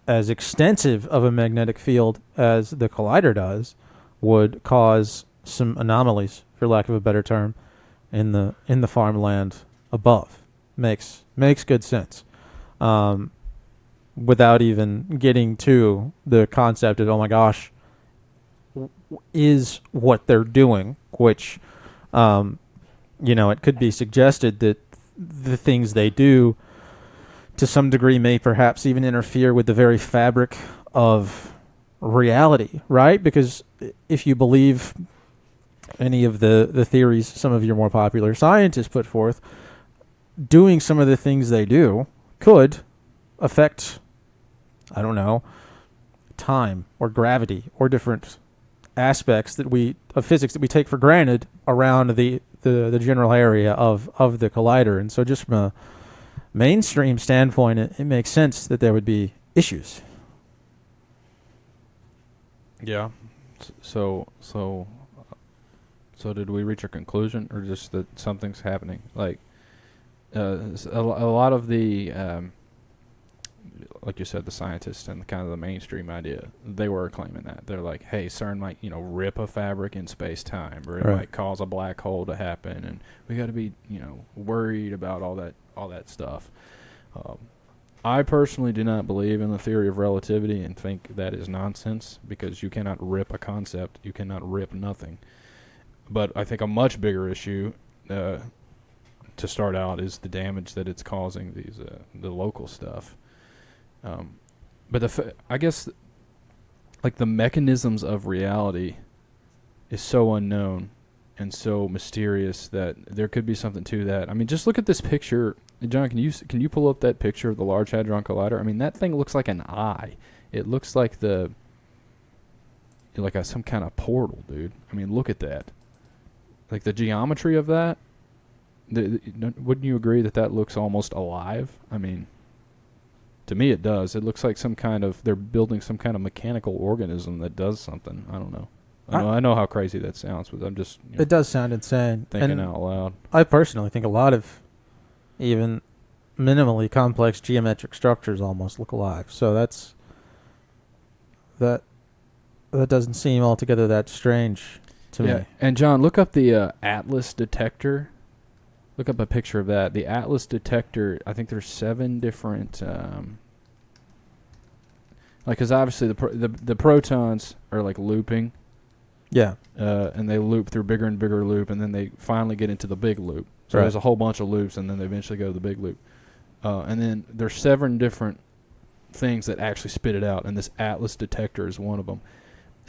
as extensive of a magnetic field as the collider does would cause some anomalies, for lack of a better term, in the farmland above. Makes good sense. Without even getting to the concept of, oh my gosh, is what they're doing, which, it could be suggested that the things they do to some degree may perhaps even interfere with the very fabric of reality, right? Because if you believe any of the theories some of your more popular scientists put forth, doing some of the things they do could affect, I don't know, time or gravity or different aspects of physics that we take for granted around the general area of the collider. And so just from a mainstream standpoint, it makes sense that there would be issues. Yeah. So did we reach a conclusion, or just that something's happening? Like, a lot of the, like you said, the scientists and kind of the mainstream idea, they were claiming that. They're like, hey, CERN might, rip a fabric in space-time, or it might cause a black hole to happen, and we got to be, worried about all that stuff. I personally do not believe in the theory of relativity and think that is nonsense, because you cannot rip a concept. You cannot rip nothing. But I think a much bigger issue to start out is the damage that it's causing the local stuff. But I guess like the mechanisms of reality is so unknown and so mysterious that there could be something to that. I mean, just look at this picture. John, can you pull up that picture of the Large Hadron Collider? I mean, that thing looks like an eye. It looks like some kind of portal, dude. I mean, look at that. Like the geometry of that. Wouldn't you agree that looks almost alive? I mean, to me it does. It looks like they're building some kind of mechanical organism that does something. I don't know. I know how crazy that sounds, but I'm just... it does sound insane. Thinking out loud. I personally think a lot of even minimally complex geometric structures almost look alive. So that doesn't seem altogether that strange to me. And John, look up the Atlas detector. Look up a picture of that. The Atlas detector, I think there's 7 different, because obviously the protons are like looping. Yeah. And they loop through bigger and bigger loop, and then they finally get into the big loop. So there's a whole bunch of loops, and then they eventually go to the big loop. And then there's 7 different things that actually spit it out, and this Atlas detector is one of them.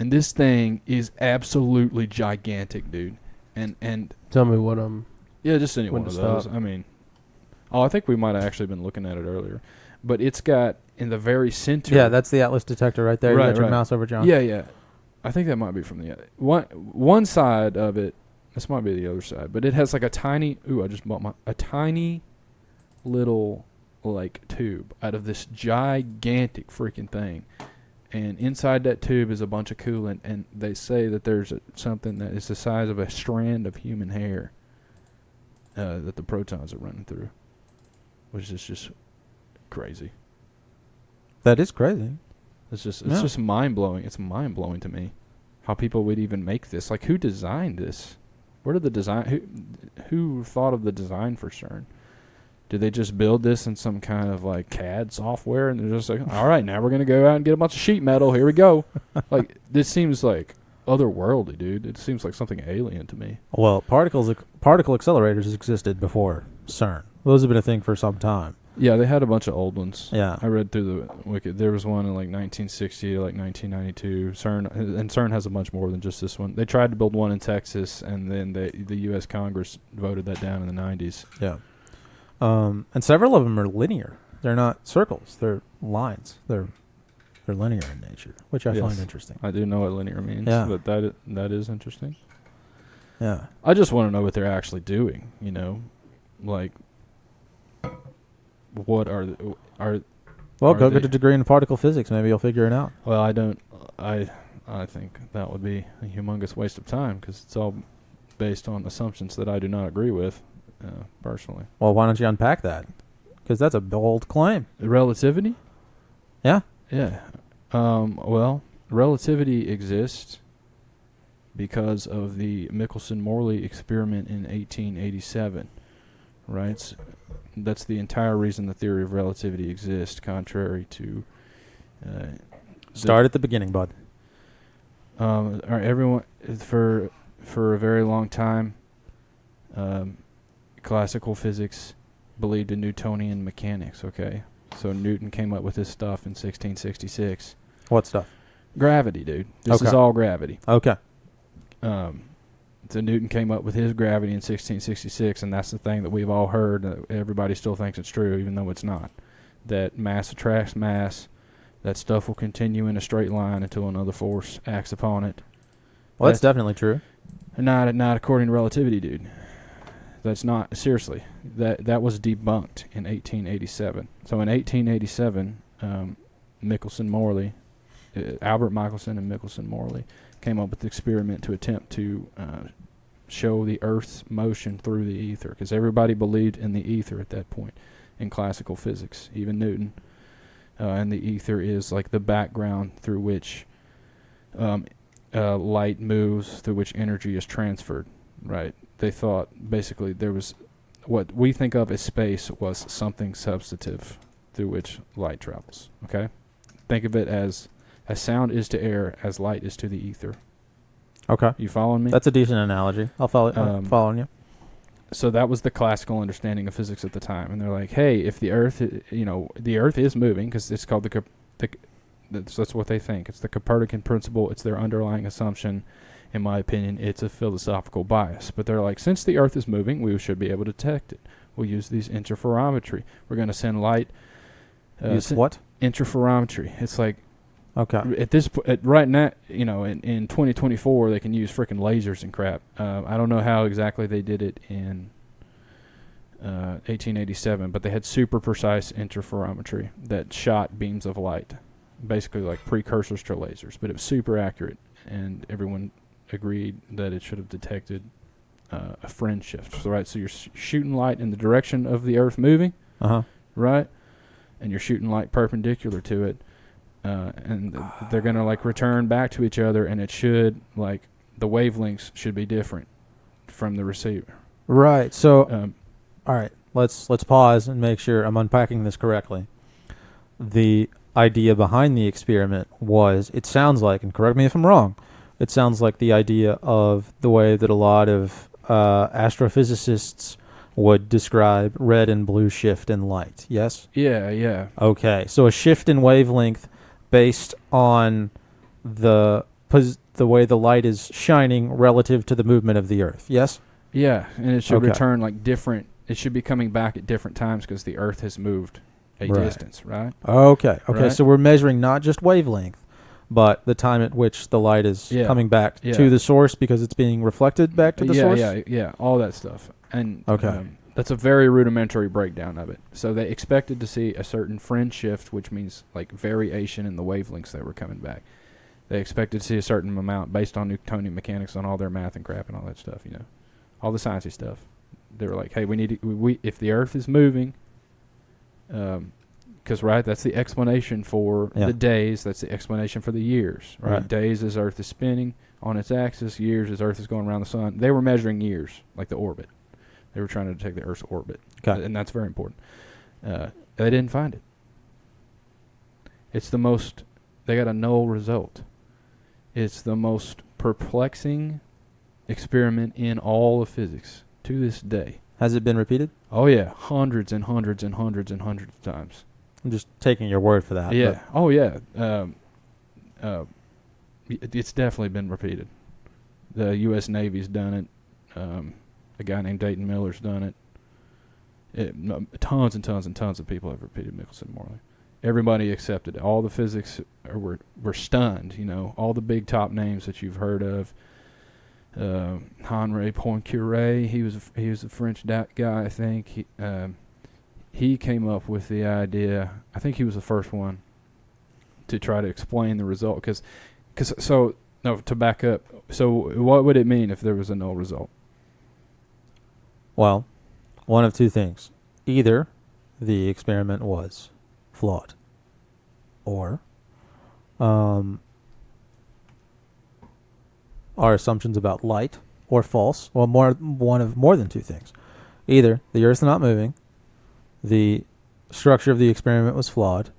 And this thing is absolutely gigantic, dude. And Tell me what yeah, just any one of those. I mean, I think we might have actually been looking at it earlier, but it's got in the very center. Yeah, that's the Atlas detector right there. Right, you got your mouse over, John. Yeah. I think that might be from the one side of it. This might be the other side, but it has like a tiny. Ooh, I just bought a tiny little like tube out of this gigantic freaking thing, and inside that tube is a bunch of coolant, and they say that there's something that is the size of a strand of human hair that the protons are running through, which is just crazy. That is crazy. It's just mind blowing. It's mind blowing to me how people would even make this. Like, who designed this? Where did the design? Who thought of the design for Cern? Did they just build this in some kind of like CAD software, and they're just like, all right, now we're gonna go out and get a bunch of sheet metal. Here we go. Like, this seems like otherworldly, dude. It seems like something alien to me. Well, particle accelerators existed before CERN. Those have been a thing for some time. Yeah, they had a bunch of old ones. Yeah. I read through the wiki. There was one in like 1960 to like 1992. CERN has a bunch more than just this one. They tried to build one in Texas, and then the U.S. Congress voted that down in the 90s. Yeah. And several of them are linear. They're not circles. They're lines. They're linear in nature, which I find interesting. I do know what linear means, but that is interesting. Yeah. I just want to know what they're actually doing, you know? Like, what are Well, go get a degree in particle physics. Maybe you'll figure it out. Well, I don't. I think that would be a humongous waste of time, because it's all based on assumptions that I do not agree with, personally. Well, why don't you unpack that? Because that's a bold claim. Relativity? Yeah. Yeah. Well, relativity exists because of the Michelson-Morley experiment in 1887, right? That's the entire reason the theory of relativity exists, contrary to... Start at the beginning, bud. All right, everyone, for a very long time, classical physics believed in Newtonian mechanics, okay? So Newton came up with his stuff in 1666. What stuff? Gravity, dude. This is all gravity. Okay. So Newton came up with his gravity in 1666, and that's the thing that we've all heard. Everybody still thinks it's true, even though it's not. That mass attracts mass. That stuff will continue in a straight line until another force acts upon it. Well, that's definitely true. Not according to relativity, dude. That's not, seriously. That was debunked in 1887. So in 1887, Michelson-Morley, Albert Michelson and Michelson-Morley came up with the experiment to attempt to show the Earth's motion through the ether, because everybody believed in the ether at that point in classical physics, even Newton. And the ether is like the background through which light moves, through which energy is transferred, right? They thought basically there was what we think of as space was something substantive through which light travels, okay? Think of it as sound is to air, as light is to the ether. Okay. You following me? That's a decent analogy. I'll follow. Following you. So that was the classical understanding of physics at the time, and they're like, "Hey, if the Earth, the Earth is moving, because it's called that's what they think. It's the Copernican principle. It's their underlying assumption. In my opinion, it's a philosophical bias. But they're like, since the Earth is moving, we should be able to detect it. We'll use these interferometry. We're going to send light. Use what? Interferometry. It's like, okay. at this right now, in 2024, they can use freaking lasers and crap. I don't know how exactly they did it in 1887, but they had super precise interferometry that shot beams of light, basically like precursors to lasers. But it was super accurate, and everyone agreed that it should have detected a fringe shift. So, right, so you're shooting light in the direction of the Earth moving, right, and you're shooting light perpendicular to it. And they're going to like return back to each other, and it should like the wavelengths should be different from the receiver. Right. So all right, let's pause and make sure I'm unpacking this correctly. The idea behind the experiment was, it sounds like, and correct me if I'm wrong, it sounds like the idea of the way that a lot of astrophysicists would describe red and blue shift in light. Yes? Yeah. Okay, so a shift in wavelength based on the way the light is shining relative to the movement of the Earth. Yes? Yeah, and it should Okay. return like different. It should be coming back at different times because the Earth has moved a Right. distance, right? Okay. Right. So we're measuring not just wavelength, but the time at which the light is coming back to the source because it's being reflected back to the source? Yeah, all that stuff. And Okay. that's a very rudimentary breakdown of it. So they expected to see a certain fringe shift, which means like variation in the wavelengths that were coming back. They expected to see a certain amount based on Newtonian mechanics on all their math and crap and all that stuff, you know, all the sciencey stuff. They were like, hey, we need to, if the Earth is moving, because that's the explanation for the days. That's the explanation for the years, right? Days is Earth is spinning on its axis. Years is Earth is going around the sun. They were measuring years, like the orbit. They were trying to detect the Earth's orbit, and that's very important. They didn't find it. It's the most. They got a null result. It's the most perplexing experiment in all of physics to this day. Has it been repeated? Oh yeah, hundreds and hundreds and hundreds and hundreds of times. I'm just taking your word for that. Yeah. Oh yeah. It's definitely been repeated. The U.S. Navy's done it. A guy named Dayton Miller's done it. Tons and tons and tons of people have repeated Michelson-Morley. Everybody accepted it. All the physics were stunned. You know, all the big top names that you've heard of. Henri Poincaré, he was a French guy, I think. He came up with the idea. I think he was the first one to try to explain the result. To back up. So what would it mean if there was a null result? Well, one of two things. Either the experiment was flawed, or our assumptions about light or false. Well, more than two things. Either the Earth's not moving, the structure of the experiment was flawed,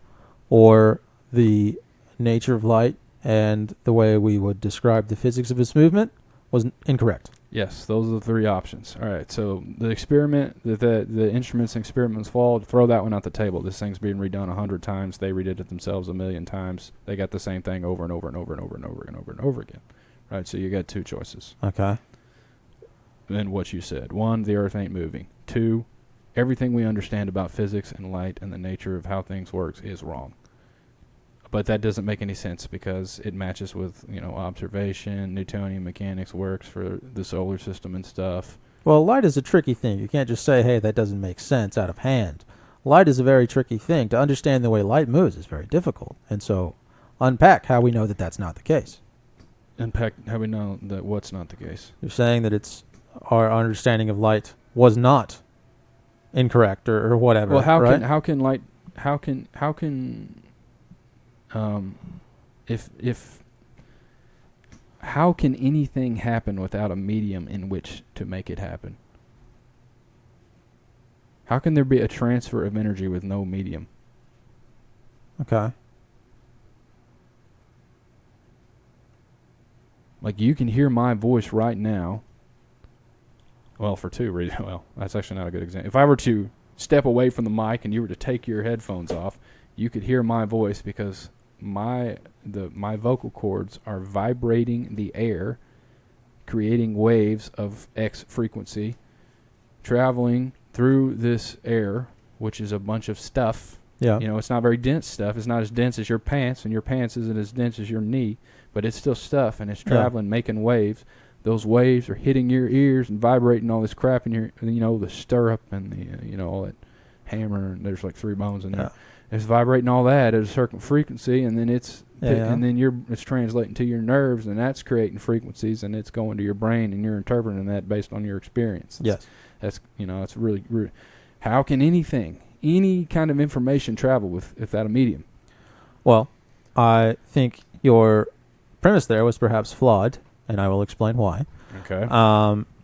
or the nature of light and the way we would describe the physics of its movement was incorrect. Yes, those are the three options. All right, so the experiment, the instruments and experiments flawed, throw that one out the table. This thing's being redone 100 times. They redid it themselves 1,000,000 times. They got the same thing over and over and over and over and over and over and over again. Right, so you got two choices. Okay. And what you said. One, the Earth ain't moving. Two, everything we understand about physics and light and the nature of how things works is wrong. But that doesn't make any sense because it matches with, observation, Newtonian mechanics works for the solar system and stuff. Well, light is a tricky thing. You can't just say, hey, that doesn't make sense out of hand. Light is a very tricky thing. To understand the way light moves is very difficult. And so unpack how we know that that's not the case. Unpack how we know that what's not the case. You're saying that it's our understanding of light was not incorrect or whatever. Well, how right? How can anything happen without a medium in which to make it happen? How can there be a transfer of energy with no medium? Okay. Like you can hear my voice right now. Well, for two reasons. Well, that's actually not a good example. If I were to step away from the mic and you were to take your headphones off, you could hear my voice because my vocal cords are vibrating the air, creating waves of X frequency, traveling through this air, which is a bunch of stuff. Yeah. It's not very dense stuff. It's not as dense as your pants, and your pants isn't as dense as your knee, but it's still stuff, and it's traveling, making waves. Those waves are hitting your ears and vibrating all this crap in your, the stirrup and the, all that hammer, and there's like 3 bones in there. It's vibrating all that at a certain frequency, and then it's translating to your nerves, and that's creating frequencies, and it's going to your brain, and you're interpreting that based on your experience. Yes. That's it's really. How can any kind of information travel without a medium? Well, I think your premise there was perhaps flawed, and I will explain why. Okay.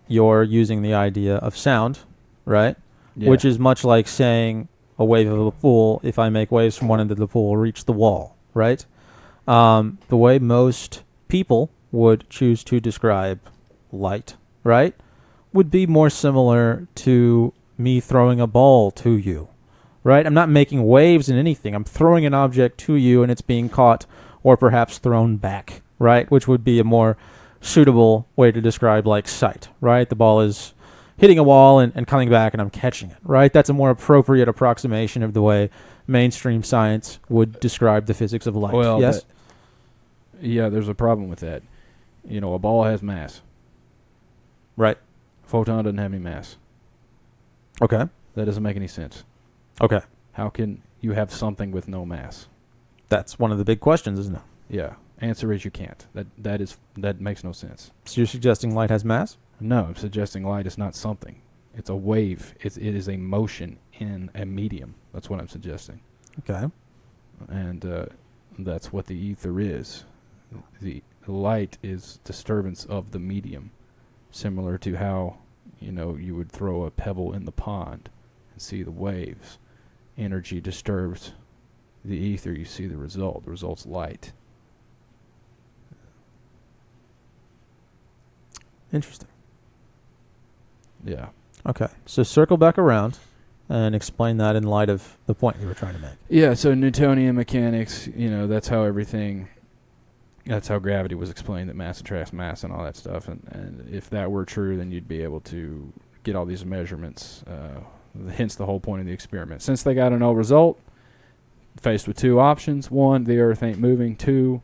You're using the idea of sound, right? which is much like saying a wave of a pool. If I make waves from one end of the pool, reach the wall, right? The way most people would choose to describe light, right, would be more similar to me throwing a ball to you, right? I'm not making waves in anything. I'm throwing an object to you, and it's being caught or perhaps thrown back, right, which would be a more suitable way to describe like sight, right? The ball is hitting a wall and coming back, and I'm catching it, right? That's a more appropriate approximation of the way mainstream science would describe the physics of light. Well, yes? Yeah, there's a problem with that. You know, a ball has mass. Right. A photon doesn't have any mass. Okay. That doesn't make any sense. Okay. How can you have something with no mass? That's one of the big questions, isn't it? Yeah. Answer is you can't. That makes no sense. So you're suggesting light has mass? No, I'm suggesting light is not something. It's a wave. It is a motion in a medium. That's what I'm suggesting. Okay. And that's what the ether is. The light is disturbance of the medium, similar to how, you know, you would throw a pebble in the pond and see the waves. Energy disturbs the ether. You see the result. The result's light. Interesting. Yeah. Okay. So circle back around and explain that in light of the point you were trying to make. Yeah, so Newtonian mechanics, you know, that's how gravity was explained, that mass attracts mass and all that stuff. And if that were true, then you'd be able to get all these measurements, hence the whole point of the experiment. Since they got a no result, faced with two options. One, the Earth ain't moving. Two,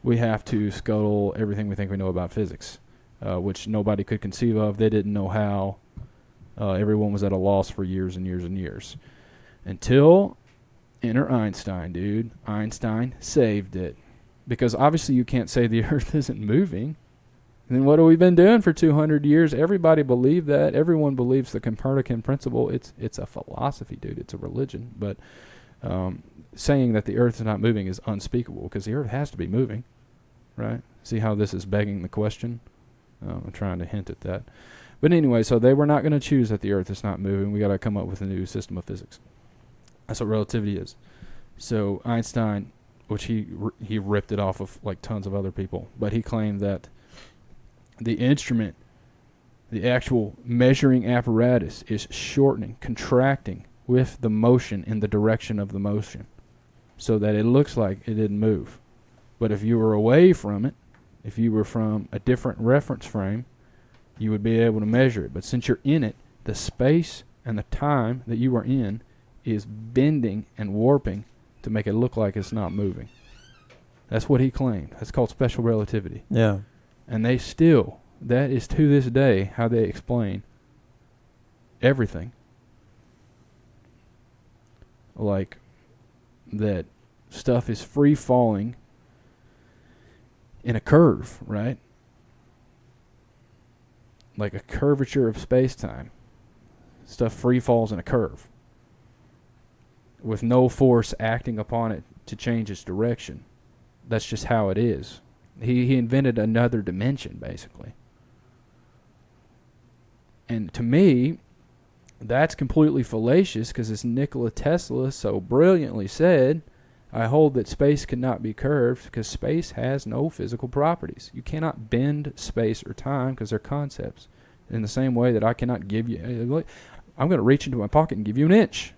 we have to scuttle everything we think we know about physics, which nobody could conceive of. They didn't know how. Everyone was at a loss for years and years and years. Until enter Einstein, dude. Einstein saved it. Because obviously you can't say the Earth isn't moving. And then what have we been doing for 200 years? Everybody believed that. Everyone believes the Copernican principle. It's a philosophy, dude. It's a religion. But saying that the Earth is not moving is unspeakable, because the Earth has to be moving, right? See how this is begging the question? I'm trying to hint at that. But anyway, so they were not going to choose that the Earth is not moving. We got to come up with a new system of physics. That's what relativity is. So Einstein, which he ripped it off of like tons of other people, but he claimed that the instrument, the actual measuring apparatus, is shortening, contracting with the motion in the direction of the motion, so that it looks like it didn't move. But if you were away from it, if you were from a different reference frame, you would be able to measure it. But since you're in it, the space and the time that you are in is bending and warping to make it look like it's not moving. That's what he claimed. That's called special relativity. Yeah. And they still, that is to this day how they explain everything. Like that stuff is free falling in a curve, right? Like a curvature of space-time. Stuff free falls in a curve with no force acting upon it to change its direction. That's just how it is. He invented another dimension, basically. And to me, that's completely fallacious, because as Nikola Tesla so brilliantly said, I hold that space cannot be curved because space has no physical properties. You cannot bend space or time because they're concepts. In the same way that I cannot give you... I'm going to reach into my pocket and give you an inch.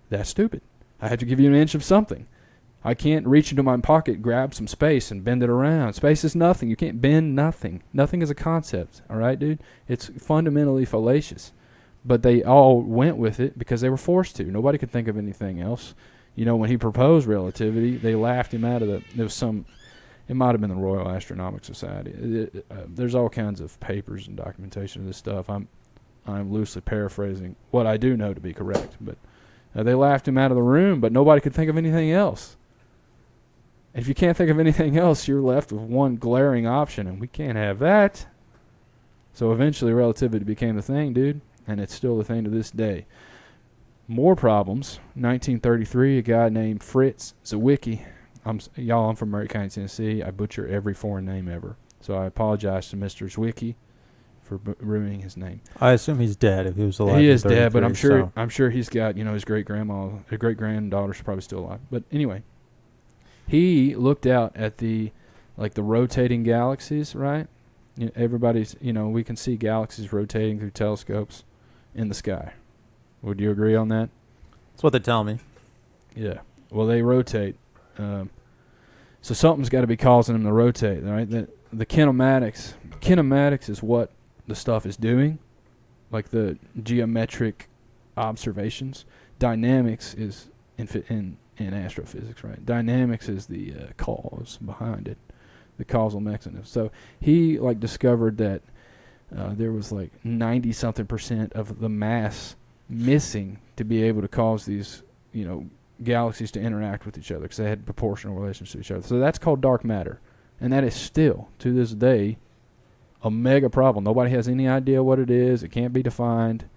That's stupid. I have to give you an inch of something. I can't reach into my pocket, grab some space, and bend it around. Space is nothing. You can't bend nothing. Nothing is a concept. All right, dude? It's fundamentally fallacious. But they all went with it because they were forced to. Nobody could think of anything else. You know, when he proposed relativity, they laughed him out of the... There was some... It might have been the Royal Astronomical Society. There's all kinds of papers and documentation of this stuff. I'm loosely paraphrasing what I do know to be correct. But they laughed him out of the room, but nobody could think of anything else. If you can't think of anything else, you're left with one glaring option, and we can't have that. So eventually relativity became the thing, dude, and it's still the thing to this day. More problems. 1933, a guy named Fritz Zwicky. I'm from Murray County, Tennessee. I butcher every foreign name ever. So I apologize to Mr. Zwicky for ruining his name. I assume he's dead if he was alive. He in is dead, but 33, I'm sure he's got, his great granddaughter's probably still alive. But anyway, he looked out at the rotating galaxies, right? Everybody's, we can see galaxies rotating through telescopes in the sky. Would you agree on that? That's what they tell me. Yeah. Well, they rotate. So something's got to be causing them to rotate, right? The kinematics is what the stuff is doing, like the geometric observations. Dynamics is in astrophysics, right? Dynamics is the cause behind it, the causal mechanism. So he discovered that there was 90-something% of the mass missing to be able to cause these, galaxies to interact with each other because they had proportional relations to each other. So that's called dark matter. And that is still, to this day, a mega problem. Nobody has any idea what it is. It can't be defined.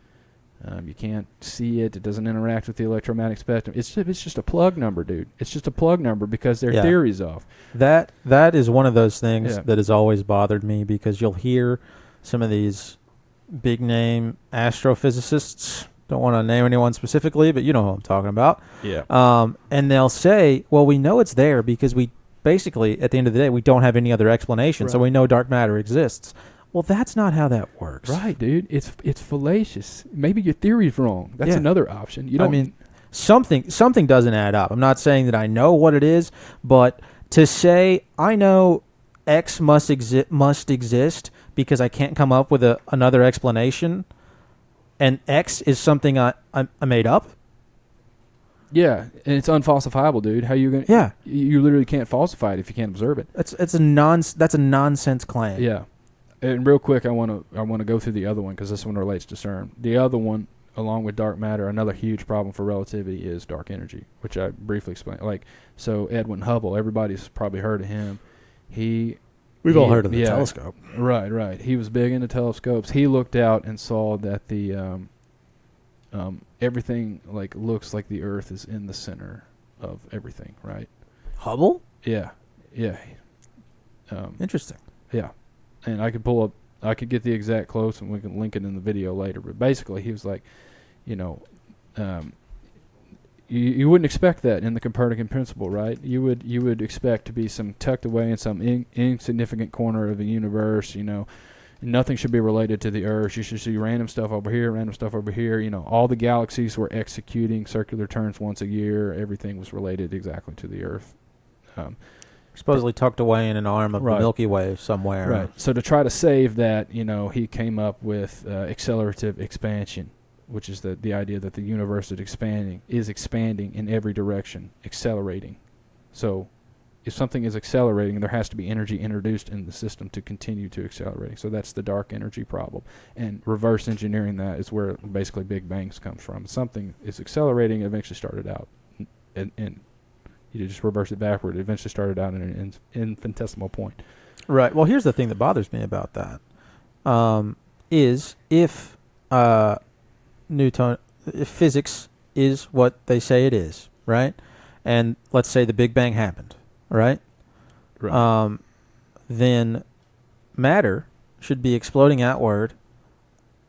You can't see it. It doesn't interact with the electromagnetic spectrum. It's just a plug number, dude. It's just a plug number because their theory's off. That is one of those things that has always bothered me because you'll hear some of these big-name astrophysicists, don't want to name anyone specifically, but you know who I'm talking about. Yeah. And they'll say, well, we know it's there because we basically, at the end of the day, we don't have any other explanation, so we know dark matter exists. Well, that's not how that works. Right, dude. It's fallacious. Maybe your theory's wrong. That's another option. Something doesn't add up. I'm not saying that I know what it is, but to say I know X must exist because I can't come up with another explanation, and X is something I made up. Yeah, and it's unfalsifiable, dude. How you gonna? Yeah, you literally can't falsify it if you can't observe it. That's a nonsense claim. Yeah, and real quick, I want to go through the other one because this one relates to Cern. The other one, along with dark matter, another huge problem for relativity is dark energy, which I briefly explained. So Edwin Hubble, everybody's probably heard of him. We've all heard of the telescope. Right. He was big into telescopes. He looked out and saw that the everything looks like the Earth is in the center of everything, right? Hubble? Yeah. Interesting. Yeah, and I could get the exact quotes and we can link it in the video later. But basically, he was like, you wouldn't expect that in the Copernican principle, right? You would expect to be some tucked away in some insignificant corner of the universe. Nothing should be related to the Earth. You should see random stuff over here, random stuff over here. All the galaxies were executing circular turns once a year. Everything was related exactly to the Earth. Supposedly tucked away in an arm of the Milky Way somewhere. Right. So to try to save that, he came up with accelerative expansion, which is the idea that the universe is expanding in every direction, accelerating. So if something is accelerating, there has to be energy introduced in the system to continue to accelerating. So that's the dark energy problem. And reverse engineering that is where basically Big Bangs comes from. Something is accelerating, it eventually started out. And you just reverse it backward. It eventually started out in an infinitesimal point. Right. Well, here's the thing that bothers me about that. Is if physics is what they say it is, right? And let's say the Big Bang happened, right? Right. Then matter should be exploding outward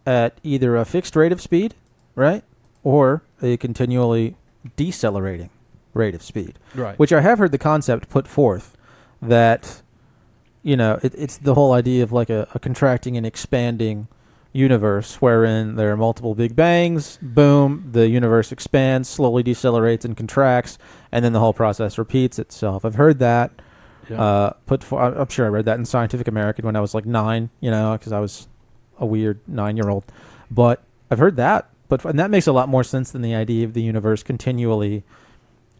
at either a fixed rate of speed, right? Or a continually decelerating rate of speed. Right. Which I have heard the concept put forth that, it's the whole idea of a contracting and expanding universe wherein there are multiple Big Bangs, boom, the universe expands, slowly decelerates and contracts, and then the whole process repeats itself. I've heard that I'm sure I read that in Scientific American when I was 9, because I was a weird 9-year-old. But I've heard that, and that makes a lot more sense than the idea of the universe continually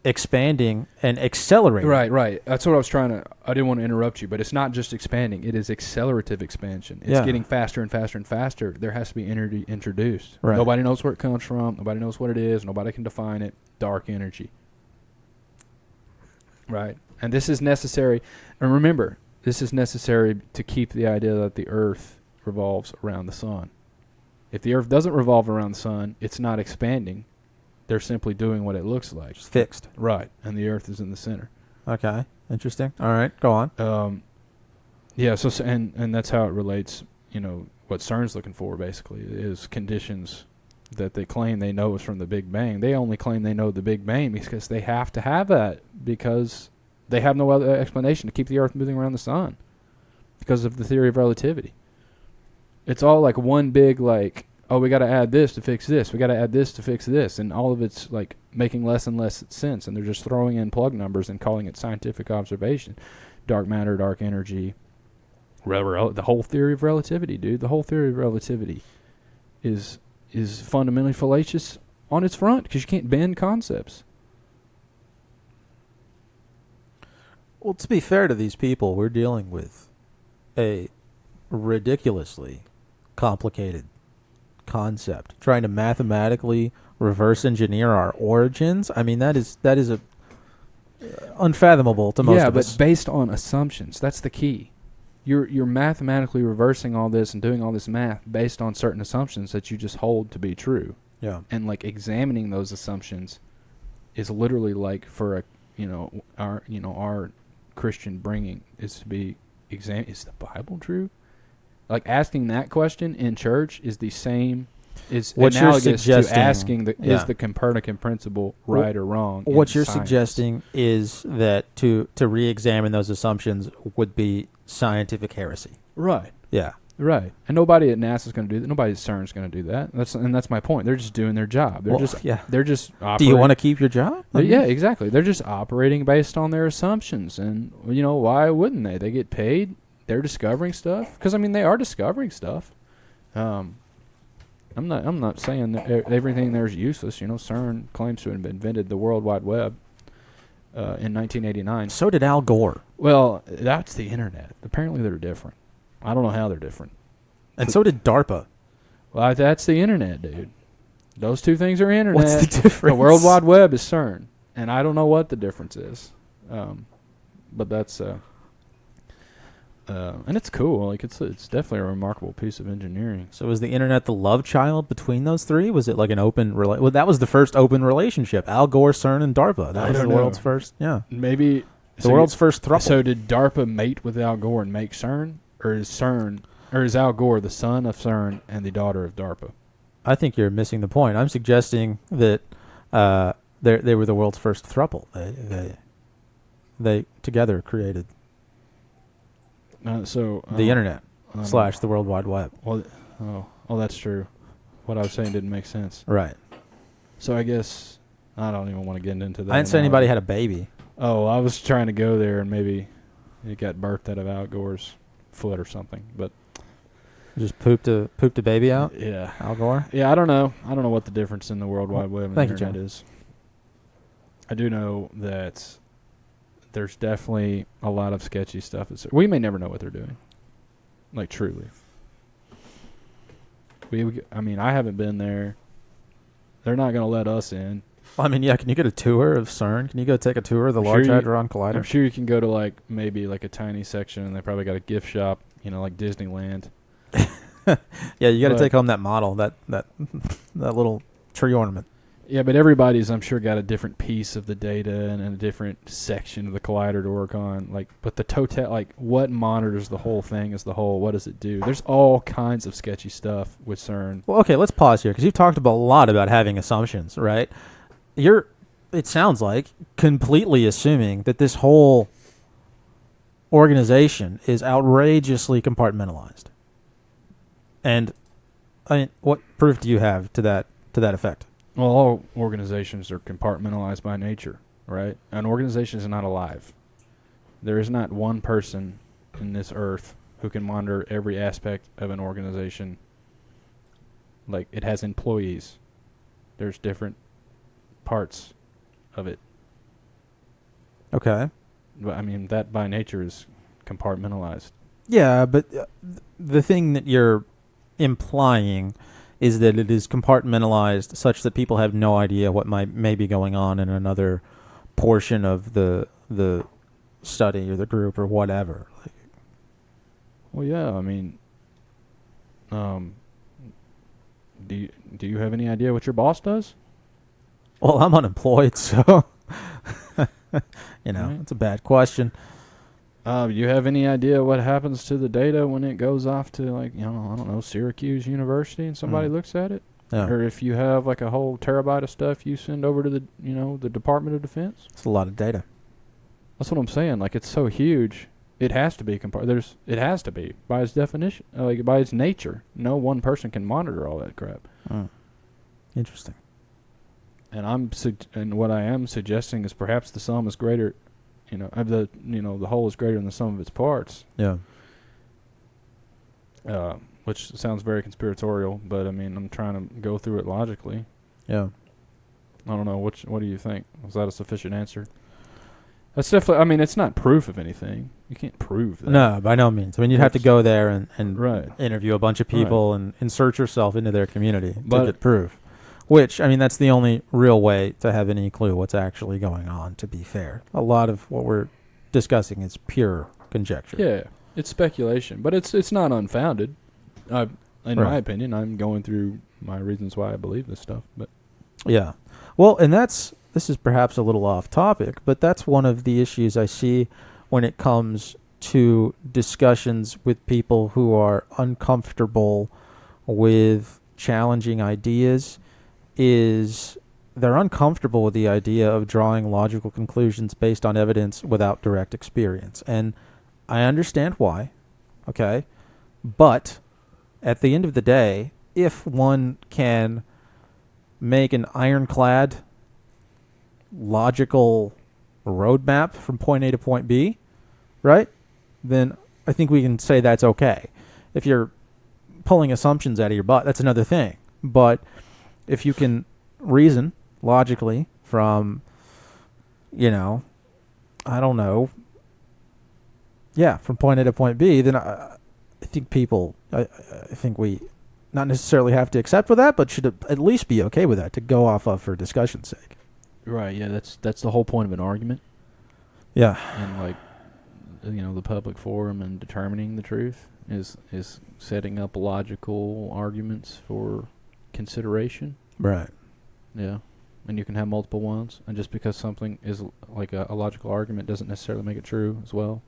expanding and accelerating. Right. That's what I didn't want to interrupt you, but it's not just expanding. It is accelerative expansion. It's getting faster and faster and faster. There has to be energy introduced. Right. Nobody knows where it comes from. Nobody knows what it is. Nobody can define it. Dark energy. Right. And this is necessary. And remember, this is necessary to keep the idea that the Earth revolves around the sun. If the Earth doesn't revolve around the sun, it's not expanding. They're simply doing what it looks like. Just fixed. Right. And the Earth is in the center. Okay. Interesting. All right. Go on. Yeah. So and that's how it relates, what CERN's looking for basically is conditions that they claim they know is from the Big Bang. They only claim they know the Big Bang because they have to have that because they have no other explanation to keep the Earth moving around the sun because of the theory of relativity. It's all like one big like, oh, we got to add this to fix this. We got to add this to fix this. And all of it's like making less and less sense. And they're just throwing in plug numbers and calling it scientific observation. Dark matter, dark energy. The whole theory of relativity, dude. The whole theory of relativity is fundamentally fallacious on its front because you can't bend concepts. Well, to be fair to these people, we're dealing with a ridiculously complicated concept. Trying to mathematically reverse engineer our origins. I mean, that is a unfathomable to most of us. Yeah, but based on assumptions. That's the key. You're mathematically reversing all this and doing all this math based on certain assumptions that you just hold to be true. Yeah. And like examining those assumptions is literally like for our Christian bringing is to be is the Bible true? Like asking that question in church is the same is what analogous you're to asking is the Copernican principle right or wrong. What you're science. suggesting is that to re-examine those assumptions would be scientific heresy. Right. Yeah. Right. And nobody at NASA is going to do that. Nobody at CERN is going to do that. That's my point. They're just doing their job. They're just operating. Do you want to keep your job? Yeah, exactly. They're just operating based on their assumptions. And, why wouldn't they? They get paid. They're discovering stuff. Because, they are discovering stuff. I'm not saying that everything there is useless. CERN claims to have invented the World Wide Web in 1989. So did Al Gore. Well, that's the internet. Apparently they're different. I don't know how they're different. And so did DARPA. Well, that's the internet, dude. Those two things are internet. What's the difference? The World Wide Web is CERN. And I don't know what the difference is. But that's... and it's cool. Like it's definitely a remarkable piece of engineering. So was the internet the love child between those three? Was it like an open well, that was the first open relationship. Al Gore, CERN, and DARPA. That was the world's first. Yeah. Maybe the world's first throuple. So did DARPA mate with Al Gore and make CERN, or is Al Gore the son of CERN and the daughter of DARPA? I think you're missing the point. I'm suggesting that they were the world's first throuple. They together created the internet / the World Wide Web. Well, that's true. What I was saying didn't make sense. Right. So I guess I don't even want to get into that. I didn't say anybody had a baby. Oh, I was trying to go there and maybe it got birthed out of Al Gore's foot or something. But just pooped a baby out? Yeah. Al Gore? Yeah, I don't know. I don't know what the difference in the World Wide Web and the internet John. is. I do know that there's definitely a lot of sketchy stuff. We may never know what they're doing. Like, truly. I haven't been there. They're not going to let us in. Can you get a tour of CERN? Can you go take a tour of the Large Hadron Collider? I'm sure you can go to, maybe a tiny section, and they probably got a gift shop, like Disneyland. Yeah, you got to take home that model, that little tree ornament. Yeah, but everybody's, I'm sure, got a different piece of the data and a different section of the collider to work on. But the total, what monitors the whole thing as the whole? What does it do? There's all kinds of sketchy stuff with CERN. Well, okay, let's pause here because you've talked a lot about having assumptions, right? It sounds like, completely assuming that this whole organization is outrageously compartmentalized. And what proof do you have to that effect? Well, all organizations are compartmentalized by nature, right? An organization is not alive. There is not one person in this earth who can monitor every aspect of an organization. It has employees. There's different parts of it. Okay. But, that by nature is compartmentalized. Yeah, but the thing that you're implying is that it is compartmentalized such that people have no idea what may be going on in another portion of the study or the group or whatever. Well, yeah, do you have any idea what your boss does? Well, I'm unemployed, so Right. it's a bad question. You have any idea what happens to the data when it goes off to, like, I don't know, Syracuse University and somebody looks at it? Yeah. Or if you have like a whole terabyte of stuff you send over to the Department of Defense? It's a lot of data. That's what I'm saying. Like, it's so huge. It has to be it has to be by its definition, like by its nature. No one person can monitor all that crap. Interesting. And what I am suggesting is perhaps the sum is greater. The whole is greater than the sum of its parts. Yeah. Which sounds very conspiratorial, but I mean, I'm trying to go through it logically. Yeah. I don't know. What do you think? Was that a sufficient answer? That's definitely. I mean, it's not proof of anything. You can't prove that. No, by no means. I mean, you'd have to go there and Right. interview a bunch of people and insert yourself into their community But- to get proof. Which, I mean, that's the only real way to have any clue what's actually going on, to be fair. A lot of what we're discussing is pure conjecture. Yeah, it's speculation, but it's not unfounded. In Right. my opinion, I'm going through my reasons why I believe this stuff. But Yeah. Well, and this is perhaps a little off topic, but that's one of the issues I see when it comes to discussions with people who are uncomfortable with challenging ideas, is they're uncomfortable with the idea of drawing logical conclusions based on evidence without direct experience. And I understand why, okay? But at the end of the day, if one can make an ironclad logical roadmap from point A to point B, right, then I think we can say that's okay. If you're pulling assumptions out of your butt, that's another thing. But if you can reason logically from, I don't know, from point A to point B, then I think I think we not necessarily have to accept with that, but should at least be okay with that to go off of for discussion's sake. right, yeah, that's the whole point of an argument. Yeah. And like, the public forum and determining the truth is setting up logical arguments for consideration. Right. Yeah. And you can have multiple ones, and just because something is like a logical argument doesn't necessarily make it true as well.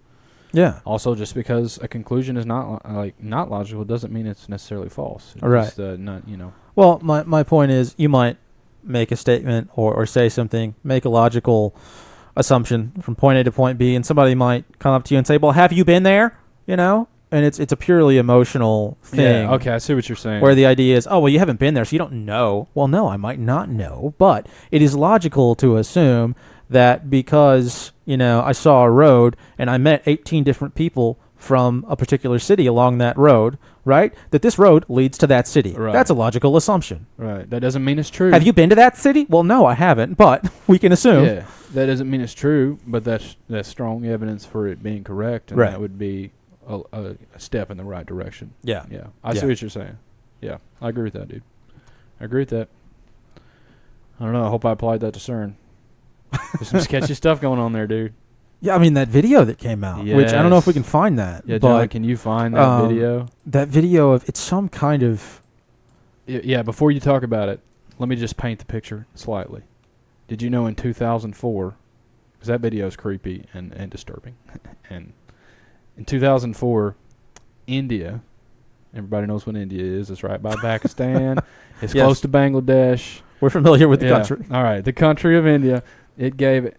Yeah. Also, just because a conclusion is not logical doesn't mean it's necessarily false. It's Right. just, Well, my point is, you might make a statement or say something, make a logical assumption from point A to point B, and somebody might come up to you and say, well, have you been there? And it's a purely emotional thing. Yeah, okay, I see what you're saying. Where the idea is, oh, well, you haven't been there, so you don't know. Well, no, I might not know, but it is logical to assume that because, I saw a road and I met 18 different people from a particular city along that road, right, that this road leads to that city. Right. That's a logical assumption. Right. That doesn't mean it's true. Have you been to that city? Well, no, I haven't, but we can assume. Yeah, that doesn't mean it's true, but that's strong evidence for it being correct, and Right. that would be a step in the right direction. Yeah. Yeah, I see what you're saying. Yeah, I agree with that, dude. I agree with that. I don't know. I hope I applied that to Cern. There's some sketchy stuff going on there, dude. Yeah, I mean, that video that came out, which I don't know if we can find that. Yeah, but, John, can you find that video? That video of, it's some kind of... Yeah, before you talk about it, let me just paint the picture slightly. Did you know in 2004, because that video is creepy and disturbing, and in 2004, India, everybody knows what India is. It's right by Pakistan. It's Yes. close to Bangladesh. We're familiar with the country. All right, the country of India. It gave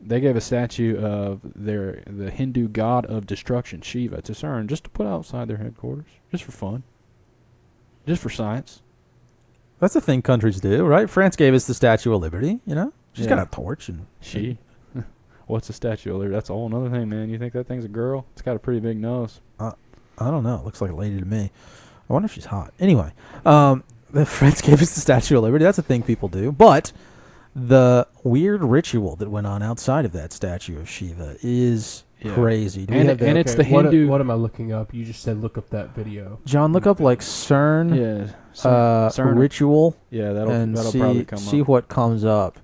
they gave a statue of the Hindu god of destruction, Shiva, to Cern, just to put outside their headquarters, just for fun, just for science. That's the thing countries do, right? France gave us the Statue of Liberty, She's Yeah. got a torch. And What's a Statue of Liberty? That's a whole another thing, man. You think that thing's a girl? It's got a pretty big nose. I don't know. It looks like a lady to me. I wonder if she's hot. Anyway, the France gave us the Statue of Liberty. That's a thing people do. But the weird ritual that went on outside of that statue of Shiva is crazy. Do we have that? And it's the Hindu. What am I looking up? You just said look up that video. John, look up like Cern, Yeah. Cern. ritual, Yeah, and that'll probably come see up. what comes up.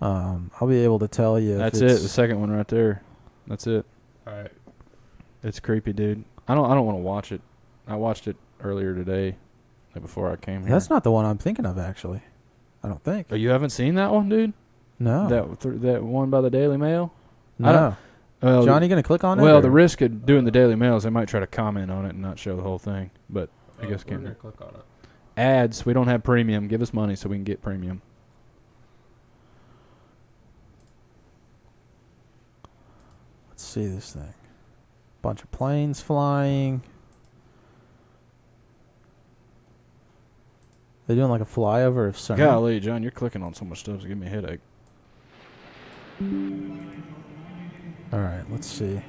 I'll be able to tell you. That's if it. it's- The second one right there. That's it. All right. It's creepy, dude. I don't want to watch it. I watched it earlier today, like before I came here. That's not the one I'm thinking of, actually. I don't think. Oh, you haven't seen that one, dude? No. That one by the Daily Mail? No. John, you going to click on it? Well, or? the risk of doing the Daily Mail is they might try to comment on it and not show the whole thing. But I guess we're can't. gonna click on it. Ads. We don't have premium. Give us money so we can get premium. Let's see this thing. Bunch of planes flying. They're doing like a flyover of Cern. Golly, John, you're clicking on so much stuff. It's giving me a headache. All right, let's see.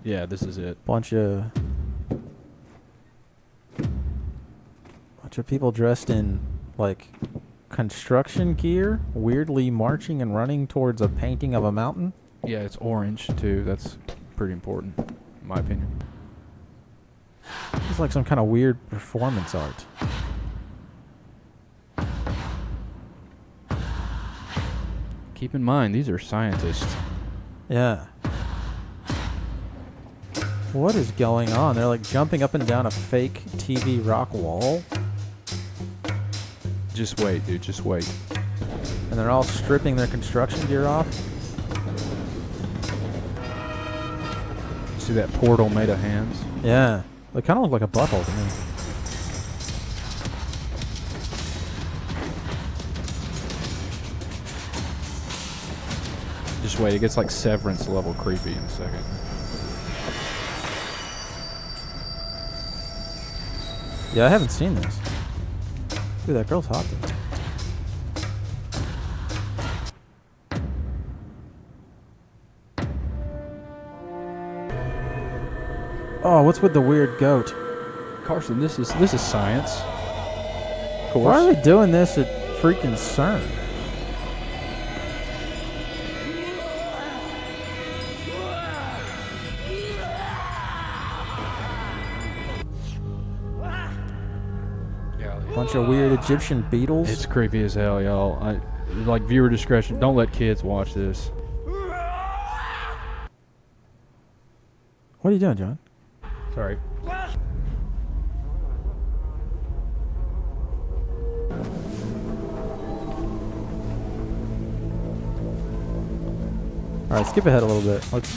Yeah, this is it. Bunch of people dressed in like construction gear, weirdly marching and running towards a painting of a mountain. Yeah, it's orange too. That's pretty important, in my opinion. It's like some kind of weird performance art. Keep in mind, these are scientists. Yeah. What is going on? They're like jumping up and down a fake TV rock wall. Just wait, dude. Just wait. And they're all stripping their construction gear off. See that portal made of hands? Yeah. They kind of look like a butthole to me. Just wait. It gets like Severance level creepy in a second. Yeah, I haven't seen this. Dude, that girl's hot though. Oh, what's with the weird goat? Carson, this is science. Of course. Why are they doing this at freaking Cern? Bunch of weird Egyptian beetles. It's creepy as hell, y'all. Like viewer discretion. Don't let kids watch this. What are you doing, John? Sorry. All right, skip ahead a little bit. Let's.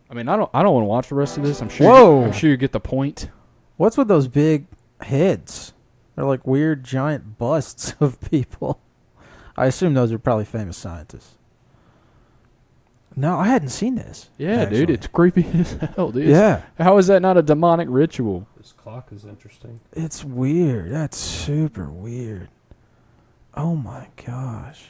I mean, I don't want to watch the rest of this. I'm sure. Whoa. I'm sure you get the point. What's with those big heads? They're like weird giant busts of people. I assume those are probably famous scientists. No, I hadn't seen this. Yeah, actually. dude, it's creepy as hell, dude. Yeah. How is that not a demonic ritual? This clock is interesting. It's weird. That's super weird. Oh my gosh.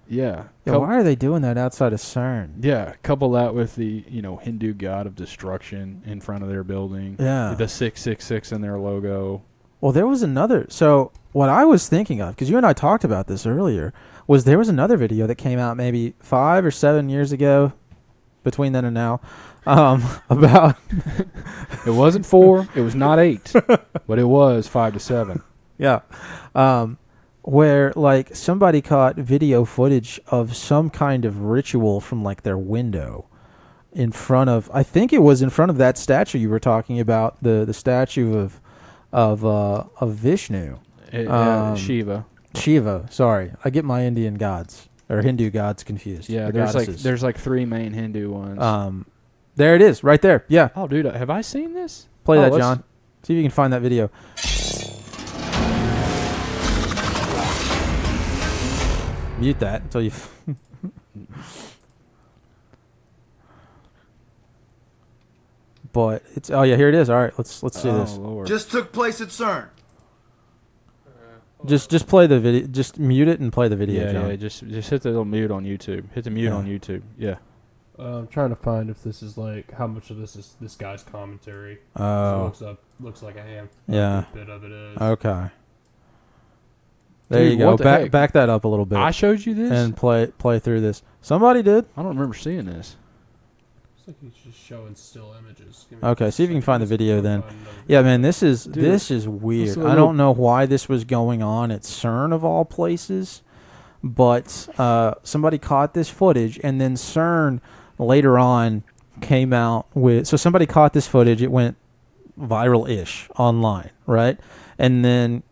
Yeah. Yeah, why are they doing that outside of Cern? Yeah, couple that with the Hindu god of destruction in front of their building. Yeah. The 666 in their logo. Well, there was another. So what I was thinking of, because you and I talked about this earlier, was there was another video that came out maybe 5 or 7 years ago, between then and now, about. It wasn't 4. It was not 8, but it was 5 to 7. Yeah. Where like somebody caught video footage of some kind of ritual from like their window in front of, I think it was in front of that statue you were talking about, the statue of Vishnu. Shiva. Shiva, sorry. I get my Indian gods or Hindu gods confused. Yeah, The there's goddesses. like 3 main Hindu ones. There it is, right there. Yeah. Oh, dude, have I seen this? Play that, John. See if you can find that video. Mute that until you. But it's here it is. All right, let's see this. Lord. Just took place at Cern. Just play the video. Just mute it and play the video, John. Yeah. Just hit the little mute on YouTube. Hit the mute on YouTube. Yeah. I'm trying to find if this is like how much of this is this guy's commentary. Oh. So looks like I am. Yeah. A bit of it is. Okay. There Dude, you go. what the heck? Back that up a little bit. I showed you this? And play through this. Somebody did. I don't remember seeing this. Looks like he's just showing still images. Okay, see if you can find the video then. Yeah, man, this is weird. I don't know why this was going on at Cern of all places, but somebody caught this footage, and then Cern later on came out with. So somebody caught this footage. It went viral-ish online, right? And then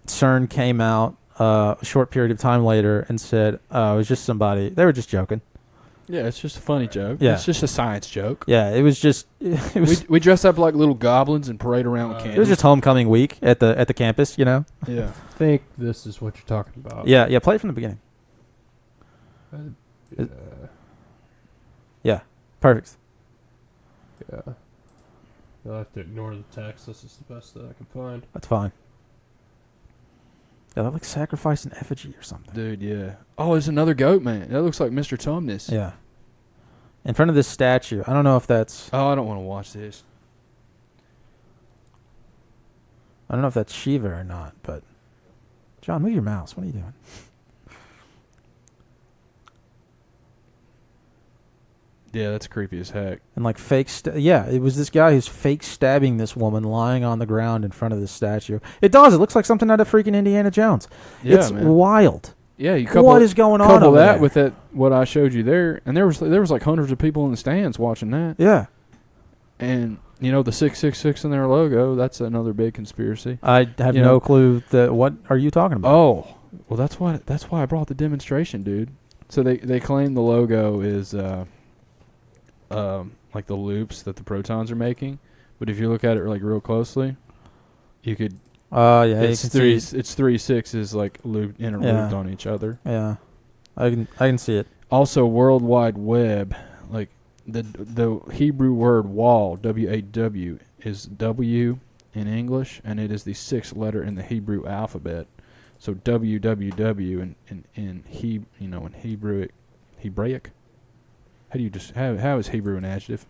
CERN came out a short period of time later and said, "Oh, it was just somebody. They were just joking." Yeah, it's just a funny joke. Yeah. It's just a science joke. Yeah, it was just. It was. We dress up like little goblins and parade around with candy. It was just homecoming week at the campus, you know. Yeah. I think this is what you're talking about. Yeah, yeah. Play it from the beginning. Uh, Yeah, perfect. yeah. You'll have to ignore the text. This is the best that I can find. That's fine. Yeah, that like sacrifice an effigy or something. Dude, yeah. Oh, there's another goat, man. That looks like Mr. Tumnus. Yeah. In front of this statue. I don't know if that's. Oh, I don't want to watch this. I don't know if that's Shiva or not, but. John, move your mouse. What are you doing? Yeah, that's creepy as heck. And like fake. Yeah, it was this guy who's fake stabbing this woman lying on the ground in front of this statue. It does. It looks like something out of freaking Indiana Jones. Yeah, it's man. wild. Yeah, you couple, what is going on couple over that there? with that what I showed you there, and there was like hundreds of people in the stands watching that. Yeah. And you know the 666 in their logo, that's another big conspiracy. I have You no know- clue. What are you talking about? Oh, well that's why I brought the demonstration, dude. So they claim the logo is like the loops that the protons are making, but if you look at it like real closely, you could Yeah. it's you can three see it. it's 3 6s like looped interlooped on each other. Yeah. I can see it. Also, World Wide Web, like the Hebrew word wall, W-A-W, is W in English, and it is the 6th letter in the Hebrew alphabet. So WWW in Hebraic. How is Hebrew an adjective?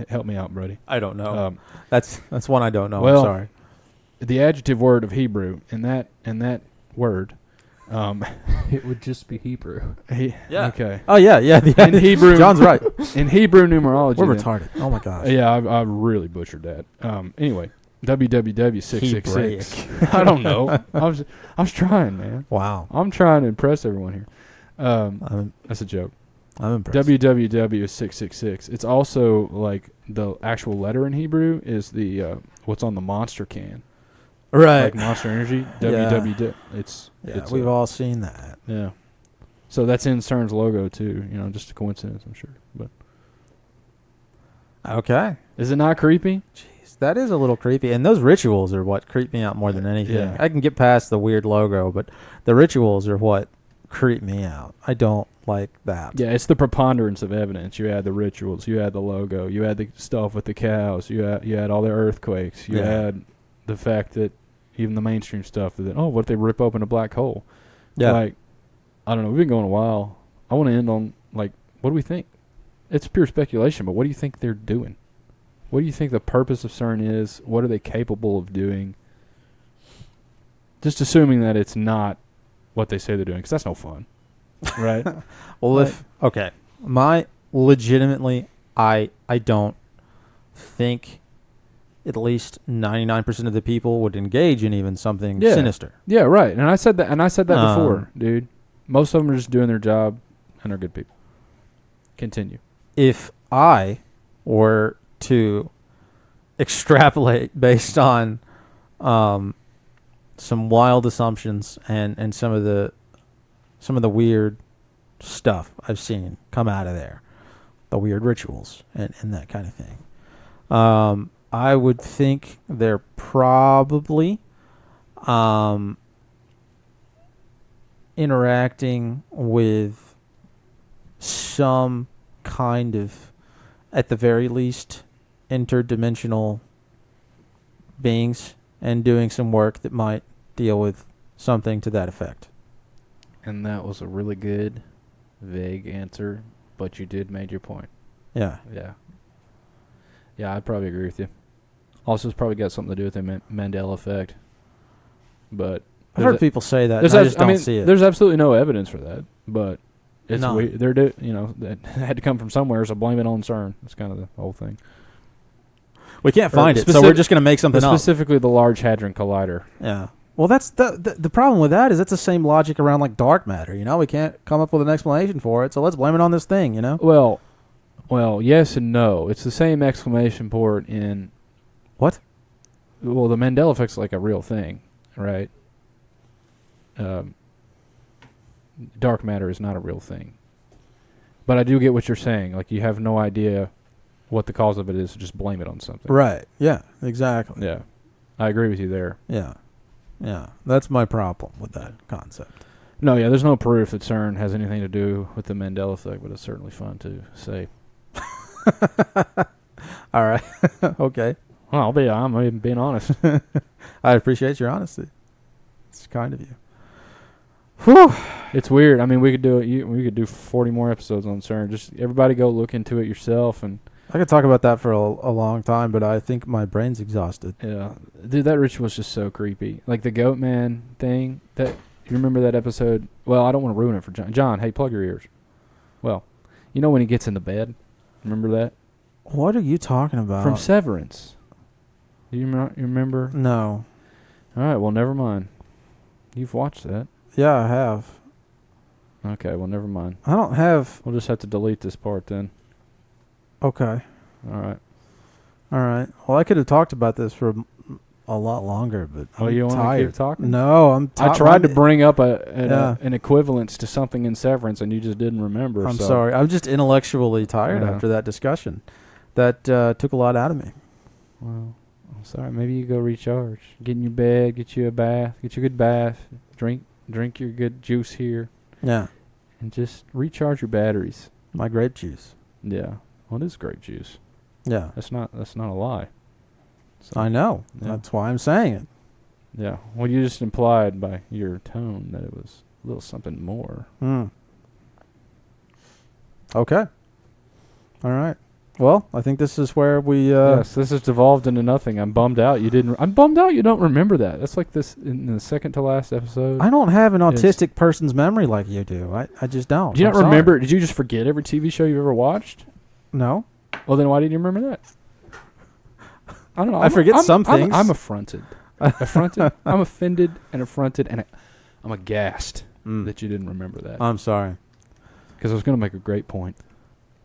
Help me out, Brody. I don't know. That's one I don't know. well, I'm sorry. The adjective word of Hebrew in that word. It would just be Hebrew. Yeah. Okay. Oh yeah. In Hebrew, John's right. In Hebrew numerology, We're then- retarded. Oh my gosh. Yeah, I really butchered that. Anyway, WWW 666. Hebraic. I don't know. I was trying, man. Wow. I'm trying to impress everyone here. I'm That's a joke. impressed. WWW is 666. It's also like the actual letter in Hebrew is the what's on the Monster can, right. like Monster Energy. Yeah. WWW. It's We've all seen that. yeah. So that's in Cern's logo too. You know, just a coincidence, I'm sure. But Okay. is it not creepy? Jeez, that is a little creepy. And those rituals are what creep me out more than anything. Yeah. I can get past the weird logo, but the rituals are what creep me out. I don't like that. Yeah, it's the preponderance of evidence. You had the rituals, you had the logo, you had the stuff with the cows, you had all the earthquakes, you Yeah. had the fact that even the mainstream stuff that what if they rip open a black hole? Yeah. Like, I don't know. We've been going a while. I want to end on like, what do we think? It's pure speculation, but what do you think they're doing? What do you think the purpose of CERN is? What are they capable of doing? Just assuming that it's not what they say they're doing, because that's no fun, right? Well, legitimately, I don't think at least 99% of the people would engage in even something Yeah. sinister. Yeah, right. And I said that. Um, Before, dude. Most of them are just doing their job, and are good people. Continue. If I were to extrapolate based on some wild assumptions and some of the weird stuff I've seen come out of there, the weird rituals and that kind of thing, I would think they're probably interacting with some kind of, at the very least, interdimensional beings and doing some work that might deal with something to that effect. And that was a really good, vague answer, but you did made your point. Yeah. Yeah. Yeah, I'd probably agree with you. Also, it's probably got something to do with the Mandela effect. But I've heard people say that, and I just don't see it. There's absolutely no evidence for that, but it's No. that had to come from somewhere, so blame it on CERN. That's kind of the whole thing. We can't find it, so we're just going to make something up. Specifically, the Large Hadron Collider. Yeah. Well, that's the problem with that is it's the same logic around like dark matter. You know, we can't come up with an explanation for it, so let's blame it on this thing. You know. Well, yes and no. It's the same exclamation point in What? Well, the Mandela effect's like a real thing, right? dark matter is not a real thing. But I do get what you're saying. Like, you have no idea what the cause of it is, so just blame it on something. Right. Yeah, exactly. Yeah. I agree with you there. Yeah. Yeah. That's my problem with that concept. No, yeah, there's no proof that CERN has anything to do with the Mandela effect, but it's certainly fun to say. All right. Okay. Well, I'm being honest. I appreciate your honesty. It's kind of you. Whew. It's weird. I mean, we could do 40 more episodes on CERN. Just everybody go look into it yourself. And I could talk about that for a long time, but I think my brain's exhausted. yeah, dude, that ritual was just so creepy. Like the goat man thing. That you remember that episode? Well, I don't want to ruin it for John. John, hey, plug your ears. Well, you know when he gets in the bed? Remember that? What are you talking about? From Severance. Do you remember? No. All right, well, never mind. You've watched that. Yeah, I have. Okay, well, never mind. I don't have... We'll just have to delete this part then. Okay. All right. All right. Well, I could have talked about this for a lot longer, but I'm you want to tired. keep talking? No, I'm I tired. tried to bring up an equivalence to something in Severance, and you just didn't remember. I'm sorry. I'm just intellectually tired Yeah. after that discussion. That took a lot out of me. Well, I'm sorry. Maybe you go recharge. Get in your bed, get you a bath, get you a good bath, drink your good juice here, Yeah. and just recharge your batteries. My grape juice. Yeah. Well, it is grape juice. Yeah. That's not a lie. So, I know. Yeah. That's why I'm saying it. Yeah. Well, you just implied by your tone that it was a little something more. Okay. All right. Well, I think this is where we... yes, this has devolved into nothing. I'm bummed out. I'm bummed out you don't remember that. That's like this in the second to last episode. I don't have an autistic person's memory like you do. I just don't. Do you I'm not remember? sorry. Did you just forget every TV show you've ever watched? No. Well, then why didn't you remember that? I don't know. I forget some things. I'm affronted. I'm offended and affronted, and I'm aghast that you didn't remember that. I'm sorry. Because I was going to make a great point.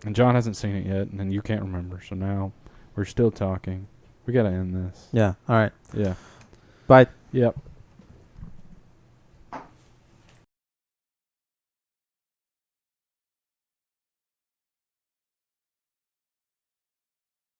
And John hasn't seen it yet, and you can't remember. So now we're still talking. We got to end this. Yeah. All right. Yeah. Bye. Yep.